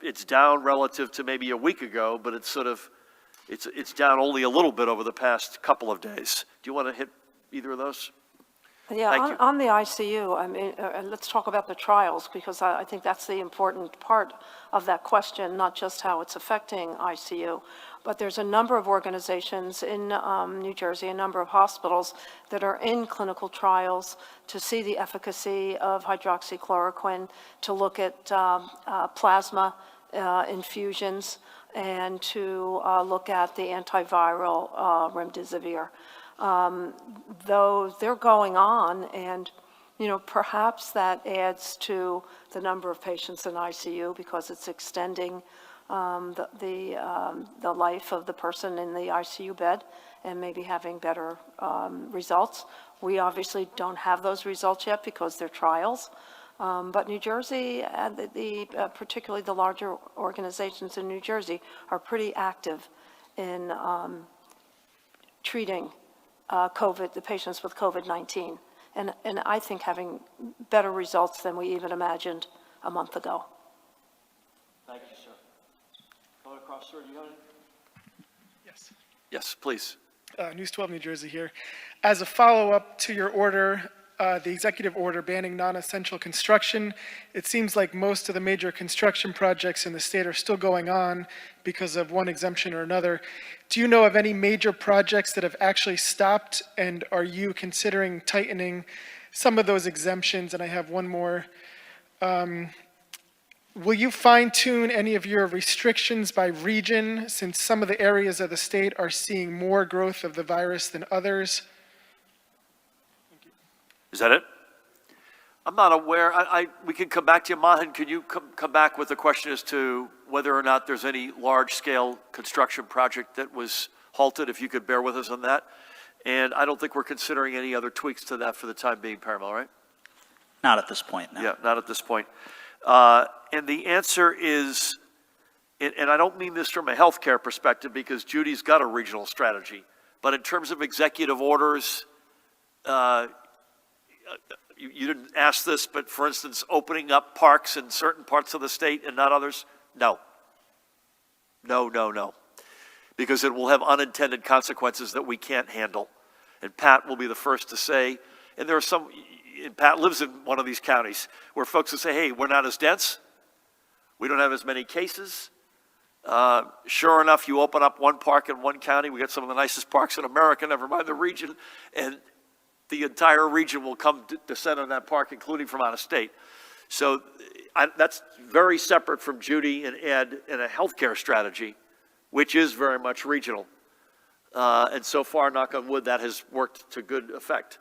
It's down relative to maybe a week ago, but it's sort of, it's down only a little bit over the past couple of days. Do you want to hit either of those? Yeah, on the ICU, I mean, let's talk about the trials, because I think that's the important part of that question, not just how it's affecting ICU. But there's a number of organizations in New Jersey, a number of hospitals that are in clinical trials to see the efficacy of hydroxychloroquine, to look at plasma infusions, and to look at the antiviral remdesivir. Though they're going on, and perhaps that adds to the number of patients in ICU because it's extending the life of the person in the ICU bed and maybe having better results. We obviously don't have those results yet because they're trials. But New Jersey, and particularly the larger organizations in New Jersey, are pretty active in treating the patients with COVID-19, and I think having better results than we even imagined a month ago. Thank you, sir. Going across, sir, do you have any? Yes. Yes, please. News 12 New Jersey here. As a follow-up to your order, the executive order banning non-essential construction, it seems like most of the major construction projects in the state are still going on because of one exemption or another. Do you know of any major projects that have actually stopped, and are you considering tightening some of those exemptions? And I have one more. Will you fine-tune any of your restrictions by region, since some of the areas of the state are seeing more growth of the virus than others? Is that it? I'm not aware. We can come back to you. Mahan, can you come back with a question as to whether or not there's any large-scale construction project that was halted, if you could bear with us on that? And I don't think we're considering any other tweaks to that for the time being, Paramount, right? Not at this point, no. Yeah, not at this point. And the answer is and I don't mean this from a healthcare perspective because Judy's got a regional strategy, but in terms of executive orders, you didn't ask this, but for instance, opening up parks in certain parts of the state and not others, no. No, no, no. Because it will have unintended consequences that we can't handle. And Pat will be the first to say, and there are some, and Pat lives in one of these counties, where folks will say, hey, we're not as dense. We don't have as many cases. Sure enough, you open up one park in one county, we got some of the nicest parks in America, never mind the region, and the entire region will come descend on that park, including from out of state. So that's very separate from Judy and Ed in a healthcare strategy, which is very much regional. And so far, knock on wood, that has worked to good effect.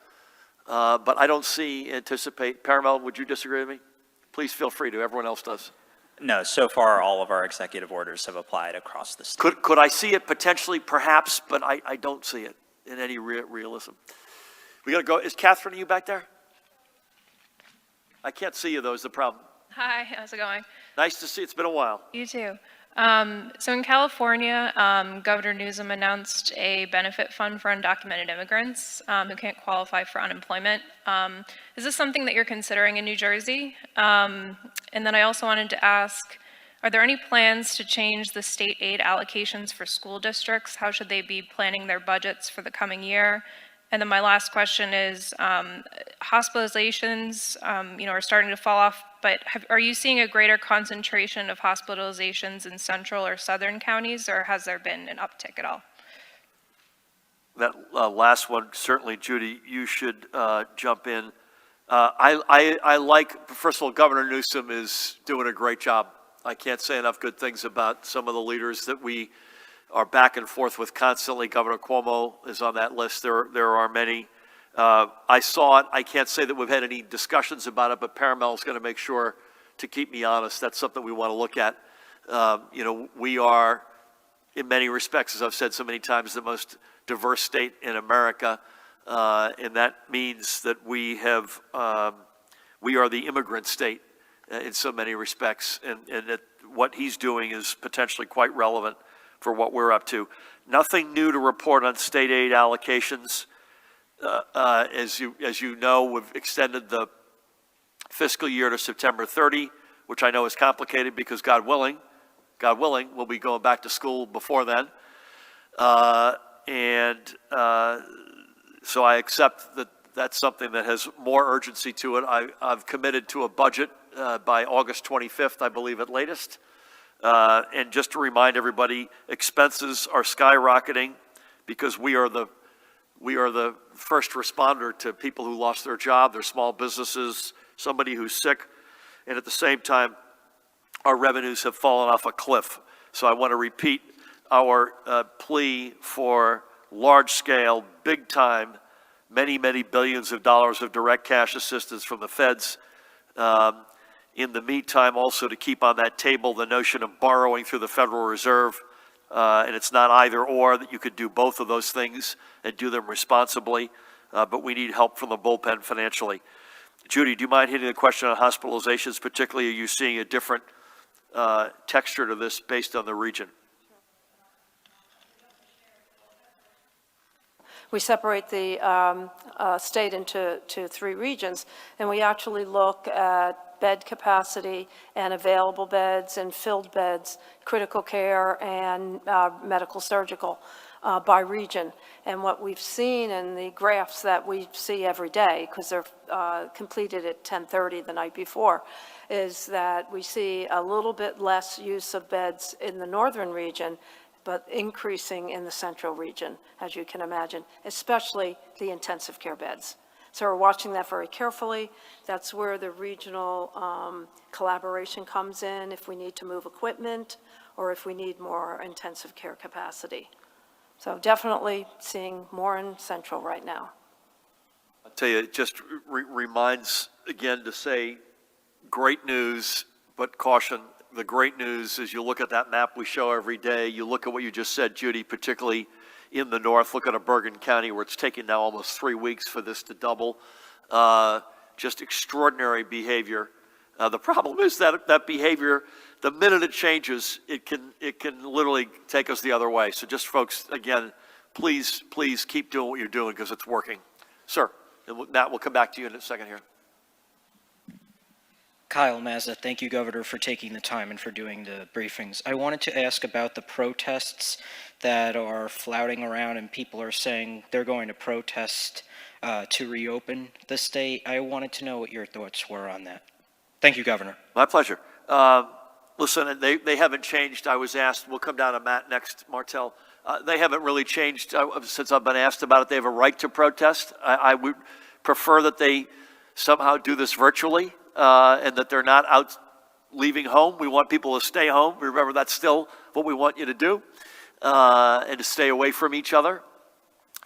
But I don't anticipate, Paramount, would you disagree with me? Please feel free to, everyone else does. No, so far, all of our executive orders have applied across the state. Could I see it potentially, perhaps, but I don't see it in any realism. We gotta go, is Catherine, are you back there? I can't see you though, is the problem. Hi, how's it going? Nice to see you, it's been a while. You too. So in California, Governor Newsom announced a benefit fund for undocumented immigrants who can't qualify for unemployment. Is this something that you're considering in New Jersey? And then I also wanted to ask, are there any plans to change the state aid allocations for school districts? How should they be planning their budgets for the coming year? And then my last question is, hospitalizations, are starting to fall off, but are you seeing a greater concentration of hospitalizations in central or southern counties, or has there been an uptick at all? That last one, certainly, Judy, you should jump in. I like, first of all, Governor Newsom is doing a great job. I can't say enough good things about some of the leaders that we are back and forth with constantly. Governor Cuomo is on that list. There are many. I saw it. I can't say that we've had any discussions about it, but Paramount's going to make sure to keep me honest. That's something we want to look at. We are, in many respects, as I've said so many times, the most diverse state in America, and that means that we are the immigrant state in so many respects, and that what he's doing is potentially quite relevant for what we're up to. Nothing new to report on state aid allocations. As you know, we've extended the fiscal year to September 30, which I know is complicated because God willing, we'll be going back to school before then. So I accept that that's something that has more urgency to it. I've committed to a budget by August 25th, I believe at latest. And just to remind everybody, expenses are skyrocketing because we are the first responder to people who lost their job, their small businesses, somebody who's sick, and at the same time, our revenues have fallen off a cliff. So I want to repeat our plea for large-scale, big-time, many, many billions of dollars of direct cash assistance from the feds. In the meantime, also to keep on that table the notion of borrowing through the Federal Reserve, and it's not either or, that you could do both of those things and do them responsibly, but we need help from the bullpen financially. Judy, do you mind hitting the question on hospitalizations? Particularly, are you seeing a different texture to this based on the region? We separate the state into three regions, and we actually look at bed capacity and available beds and filled beds, critical care and medical surgical by region. And what we've seen in the graphs that we see every day, because they're completed at 10:30 the night before, is that we see a little bit less use of beds in the northern region, but increasing in the central region, as you can imagine, especially the intensive care beds. So we're watching that very carefully. That's where the regional collaboration comes in, if we need to move equipment or if we need more intensive care capacity. So definitely seeing more in central right now. I'll tell you, it just reminds again to say great news, but caution. The great news is you look at that map we show every day, you look at what you just said, Judy, particularly in the north, look at a Bergen County where it's taken now almost 3 weeks for this to double. Just extraordinary behavior The problem is that that behavior, the minute it changes, it can literally take us the other way. So just folks, again, please keep doing what you're doing because it's working. Sir, and Matt, we'll come back to you in a second here. Kyle Mazza, thank you, Governor, for taking the time and for doing the briefings. I wanted to ask about the protests that are flouting around and people are saying they're going to protest to reopen the state. I wanted to know what your thoughts were on that. Thank you, Governor. My pleasure. Listen, they haven't changed. I was asked, we'll come down to Matt next, Martell. They haven't really changed since I've been asked about it. They have a right to protest. I would prefer that they somehow do this virtually and that they're not out leaving home. We want people to stay home. Remember, that's still what we want you to do, and to stay away from each other.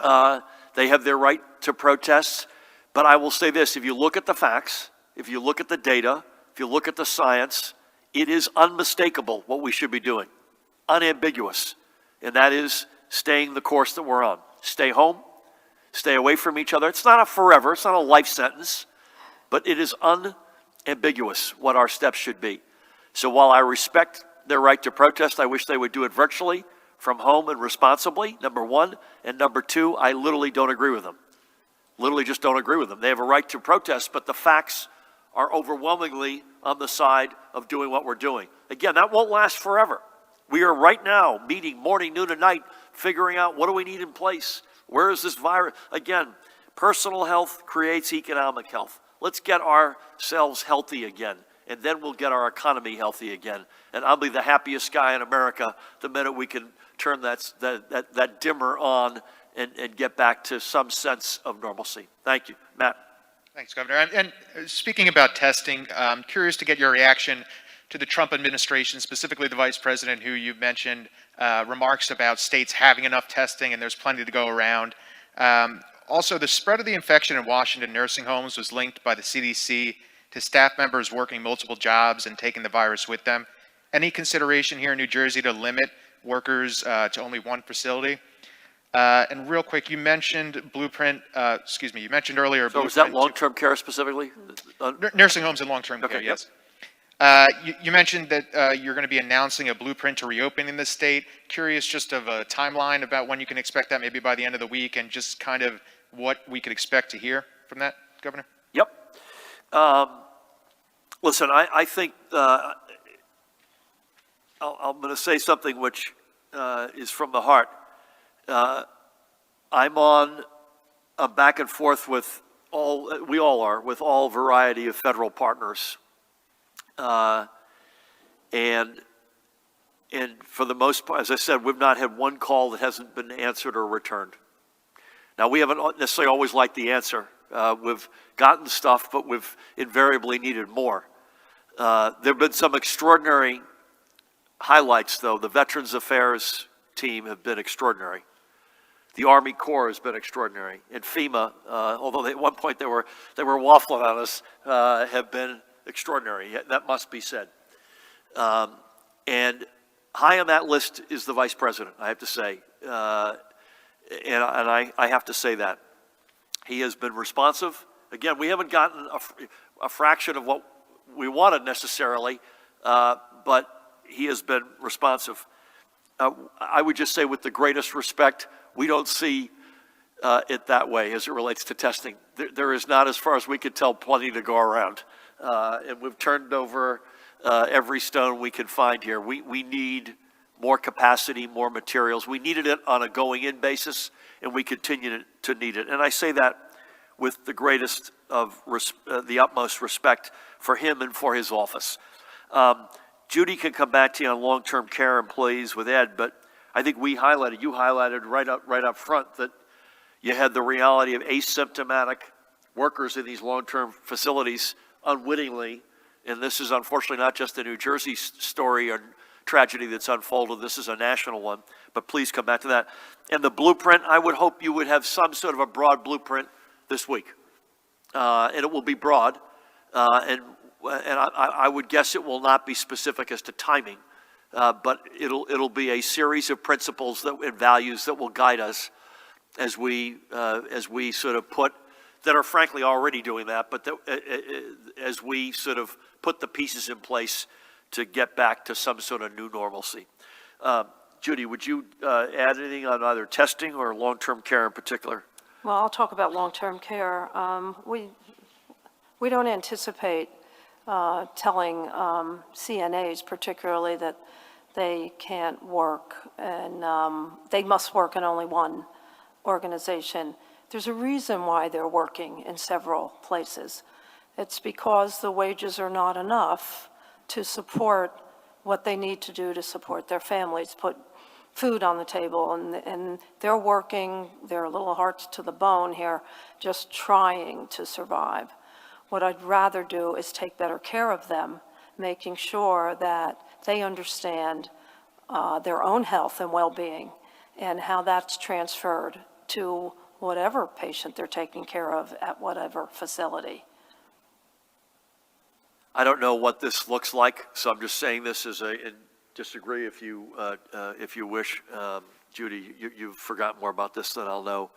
They have their right to protest. But I will say this, if you look at the facts, if you look at the data, if you look at the science, it is unmistakable what we should be doing, unambiguous, and that is staying the course that we're on. Stay home, stay away from each other. It's not a forever, it's not a life sentence, but it is unambiguous what our steps should be. So while I respect their right to protest, I wish they would do it virtually, from home and responsibly, number one, and number two, I literally don't agree with them. Literally just don't agree with them. They have a right to protest, but the facts are overwhelmingly on the side of doing what we're doing. Again, that won't last forever. We are right now meeting morning, noon, and night, figuring out what do we need in place? Where is this virus? Again, personal health creates economic health. Let's get ourselves healthy again, and then we'll get our economy healthy again. And I'll be the happiest guy in America the minute we can turn that dimmer on and get back to some sense of normalcy. Thank you. Matt. Thanks, Governor. And speaking about testing, I'm curious to get your reaction to the Trump administration, specifically the Vice President, who you mentioned, remarks about states having enough testing and there's plenty to go around. Also, the spread of the infection in Washington nursing homes was linked by the CDC to staff members working multiple jobs and taking the virus with them. Any consideration here in New Jersey to limit workers to only one facility? And real quick, you mentioned Blueprint, you mentioned earlier. So is that long-term care specifically? Nursing homes and long-term care, yes. You mentioned that you're going to be announcing a blueprint to reopening the state. Curious just of a timeline about when you can expect that, maybe by the end of the week, and just kind of what we could expect to hear from that, Governor? Yep. Listen, I think I'm going to say something which is from the heart. I'm on a back and forth with we all are, with all variety of federal partners. And for the most part, as I said, we've not had one call that hasn't been answered or returned. Now, we haven't necessarily always liked the answer. We've gotten stuff, but we've invariably needed more. There have been some extraordinary highlights, though. The Veterans Affairs team have been extraordinary. The Army Corps has been extraordinary. And FEMA, although at one point they were waffling on us, have been extraordinary. That must be said. And high on that list is the Vice President, I have to say. And I have to say that. He has been responsive. Again, we haven't gotten a fraction of what we wanted necessarily, but he has been responsive. I would just say with the greatest respect, we don't see it that way as it relates to testing. There is not, as far as we could tell, plenty to go around. And we've turned over every stone we can find here. We need more capacity, more materials. We needed it on a going-in basis, and we continue to need it. And I say that with the greatest of the utmost respect for him and for his office. Judy can come back to you on long-term care employees with Ed, but I think you highlighted right up front that you had the reality of asymptomatic workers in these long-term facilities unwittingly, and this is unfortunately not just a New Jersey story or tragedy that's unfolded, this is a national one, but please come back to that. And the blueprint, I would hope you would have some sort of a broad blueprint this week. And it will be broad, and I would guess it will not be specific as to timing, but it'll be a series of principles and values that will guide us as we sort of put that are frankly already doing that, but as we sort of put the pieces in place to get back to some sort of new normalcy. Judy, would you add anything on either testing or long-term care in particular? Well, I'll talk about long-term care. We don't anticipate telling CNAs particularly that they can't work and they must work in only one organization. There's a reason why they're working in several places. It's because the wages are not enough to support what they need to do to support their families, put food on the table, and they're working their little hearts to the bone here, just trying to survive. What I'd rather do is take better care of them, making sure that they understand their own health and well-being and how that's transferred to whatever patient they're taking care of at whatever facility. I don't know what this looks like, so I'm just saying this as and disagree if you wish. Judy, you've forgotten more about this than I'll know.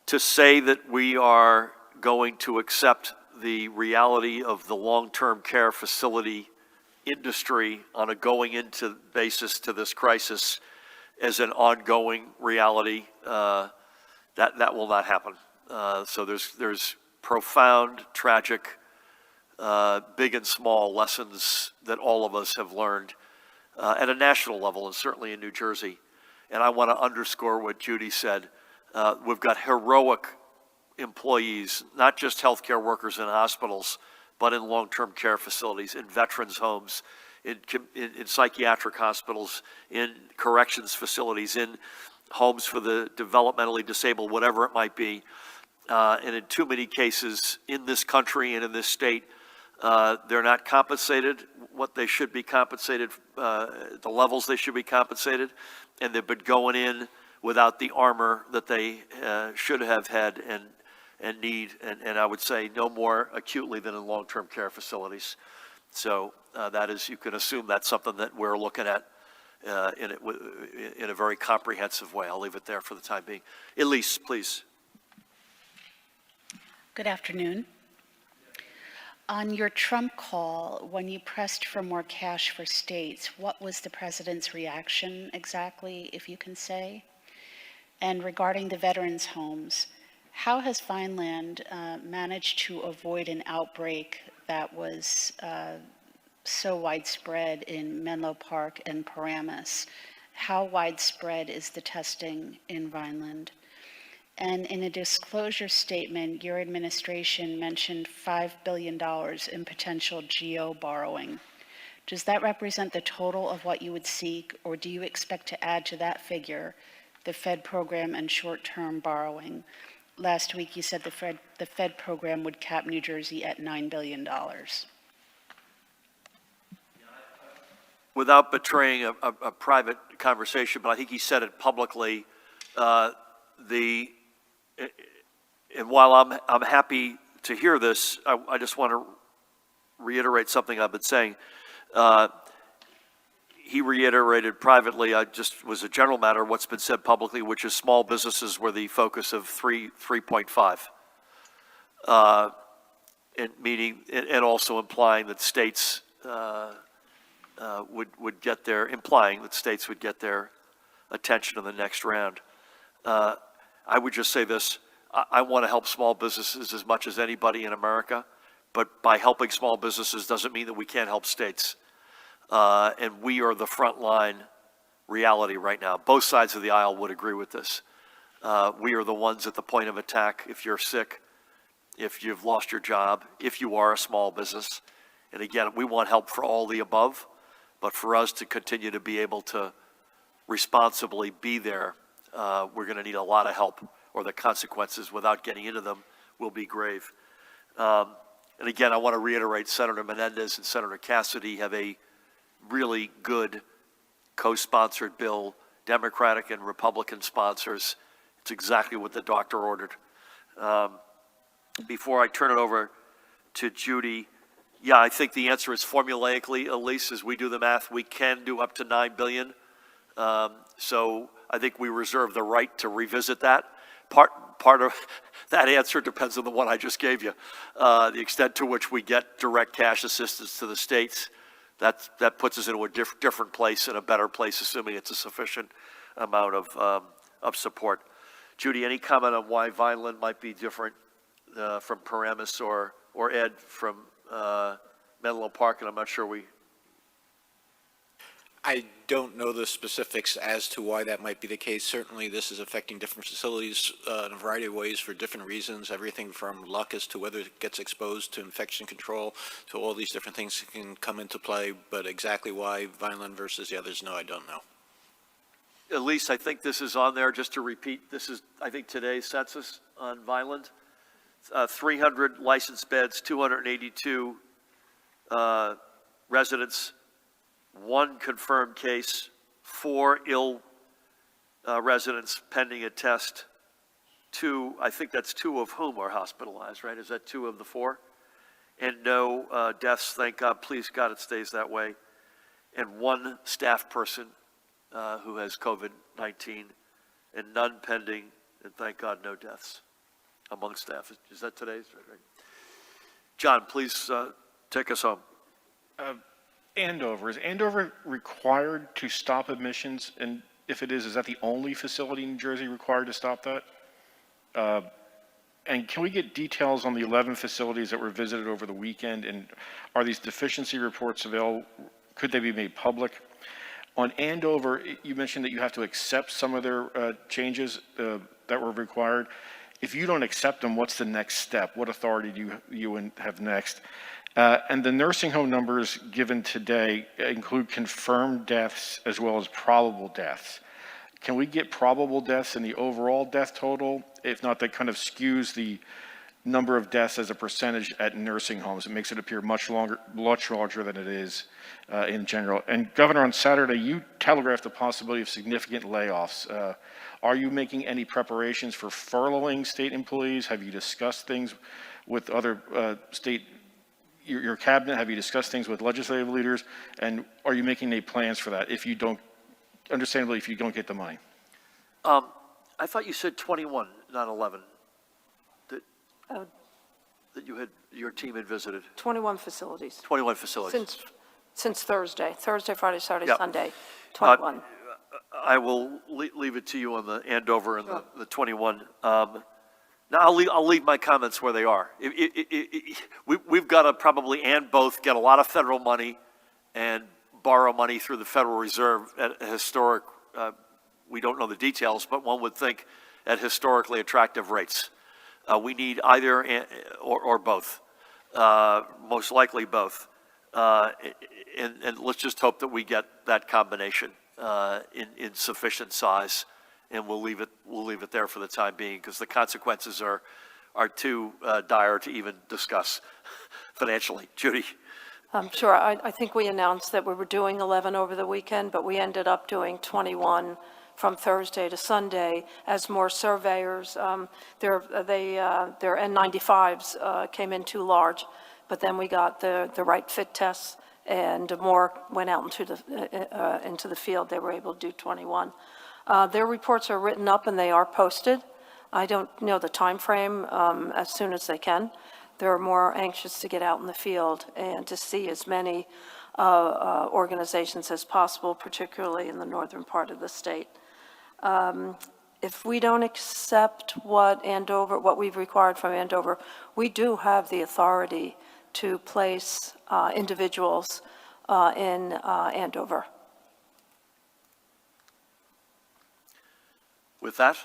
To say that we are going to accept the reality of the long-term care facility industry on a going into basis to this crisis as an ongoing reality, that will not happen. So there's profound, tragic, big and small lessons that all of us have learned at a national level and certainly in New Jersey. And I want to underscore what Judy said. We've got heroic employees, not just healthcare workers in hospitals, but in long-term care facilities, in veterans' homes, in psychiatric hospitals, in corrections facilities, in homes for the developmentally disabled, whatever it might be. And in too many cases in this country and in this state, they're not compensated what they should be compensated, the levels they should be compensated, and they've been going in without the armor that they should have had and need, and I would say no more acutely than in long-term care facilities. So that is, you can assume that's something that we're looking at in a very comprehensive way. I'll leave it there for the time being. Elise, please. Good afternoon. On your Trump call, when you pressed for more cash for states, what was the president's reaction exactly, if you can say? And regarding the veterans' homes, how has Vineland managed to avoid an outbreak that was so widespread in Menlo Park and Paramus? How widespread is the testing in Vineland? And in a disclosure statement, your administration mentioned $5 billion in potential GO borrowing. Does that represent the total of what you would seek, or do you expect to add to that figure the Fed program and short-term borrowing? Last week you said the Fed program would cap New Jersey at $9 billion. Without betraying a private conversation, but I think he said it publicly, and while I'm happy to hear this, I just want to reiterate something I've been saying. He reiterated privately, I just was a general matter, what's been said publicly, which is small businesses were the focus of 3.5. And meaning, and also implying that states would get their, implying that states would get their attention in the next round. I would just say this, I want to help small businesses as much as anybody in America, but by helping small businesses doesn't mean that we can't help states. And we are the frontline reality right now. Both sides of the aisle would agree with this. We are the ones at the point of attack if you're sick, if you've lost your job, if you are a small business. And again, we want help for all the above, but for us to continue to be able to responsibly be there, we're going to need a lot of help, or the consequences, without getting into them, will be grave. And again, I want to reiterate, Senator Menendez and Senator Cassidy have a really good co-sponsored bill, Democratic and Republican sponsors. It's exactly what the doctor ordered. Before I turn it over to Judy, yeah, I think the answer is formulaically, Elise, as we do the math, we can do up to $9 billion. So I think we reserve the right to revisit that. part of that answer depends on the one I just gave you. The extent to which we get direct cash assistance to the states, that puts us into a different place and a better place, assuming it's a sufficient amount of support. Judy, any comment on why Vineland might be different from Paramus or Ed from Menlo Park? And I'm not sure I don't know the specifics as to why that might be the case. Certainly, this is affecting different facilities in a variety of ways for different reasons. Everything from luck as to whether it gets exposed to infection control, to all these different things can come into play. But exactly why Vineland versus the others, no, I don't know. Elise, I think this is on there, just to repeat, this is, I think, today's census on Vineland. 300 licensed beds, 282 residents, 1 confirmed case, 4 ill residents pending a test, 2, I think that's 2 of whom are hospitalized, right? Is that 2 of the 4? And no deaths, thank God, please God it stays that way. And 1 staff person who has COVID-19, and none pending, and thank God no deaths among staff. Is that today's? Right. John, please take us home. Andover, is Andover required to stop admissions? And if it is that the only facility in New Jersey required to stop that? And can we get details on the 11 facilities that were visited over the weekend? And are these deficiency reports available? Could they be made public? On Andover, you mentioned that you have to accept some of their changes that were required. If you don't accept them, what's the next step? What authority do you have next? And the nursing home numbers given today include confirmed deaths as well as probable deaths. Can we get probable deaths in the overall death total? If not, that kind of skews the number of deaths as a percentage at nursing homes. It makes it appear much larger than it is in general. And Governor, on Saturday, you telegraphed the possibility of significant layoffs. Are you making any preparations for furloughing state employees? Have you discussed things with other state, your cabinet? Have you discussed things with legislative leaders? And are you making any plans for that if you don't, understandably, if you don't get the money? I thought you said 21, not 11. That your team had visited. 21 facilities. 21 facilities. Since Thursday, Friday, Saturday, Yep. Sunday, 21. I will leave it to you on the Andover and the 21. Now I'll leave my comments where they are. We've got to probably and both get a lot of federal money and borrow money through the Federal Reserve at a historic, we don't know the details, but one would think at historically attractive rates. We need either or both, most likely both. And let's just hope that we get that combination in sufficient size, and we'll leave it there for the time being, because the consequences are too dire to even discuss financially. Judy. Sure. I think we announced that we were doing 11 over the weekend, but we ended up doing 21 from Thursday to Sunday as more surveyors. Their N95s came in too large, but then we got the right fit tests, and more went out into the field. They were able to do 21. Their reports are written up and they are posted. I don't know the time frame. As soon as they can. They're more anxious to get out in the field and to see as many organizations as possible, particularly in the northern part of the state. If we don't accept what we've required from Andover, we do have the authority to place individuals in Andover. With that,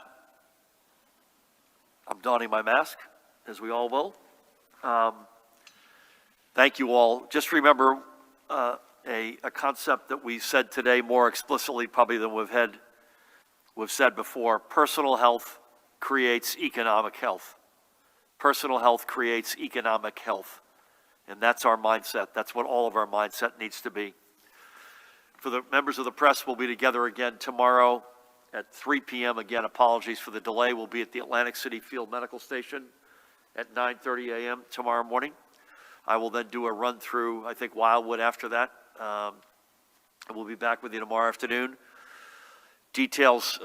I'm donning my mask, as we all will. Thank you all. Just remember a concept that we said today more explicitly probably than we've said before. Personal health creates economic health. Personal health creates economic health. And that's our mindset. That's what all of our mindset needs to be. For the members of the press, we'll be together again tomorrow at 3 p.m. Again, apologies for the delay. We'll be at the Atlantic City Field Medical Station at 9:30 a.m. tomorrow morning. I will then do a run through, I think, Wildwood after that. And we'll be back with you tomorrow afternoon. Details,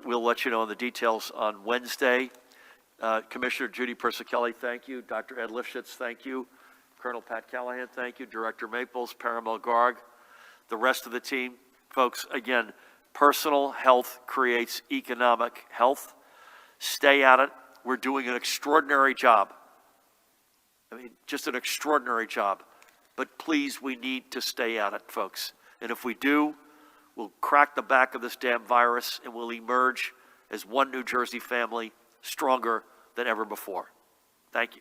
we'll let you know the details on Wednesday. Commissioner Judy Persicelli, thank you. Dr. Ed Lifshitz, thank you. Colonel Pat Callahan, thank you. Director Maples, Paramel Garg, the rest of the team. Folks, again, personal health creates economic health. Stay at it. We're doing an extraordinary job. I mean, just an extraordinary job. But please, we need to stay at it, folks. And if we do, we'll crack the back of this damn virus and we'll emerge as one New Jersey family, stronger than ever before. Thank you.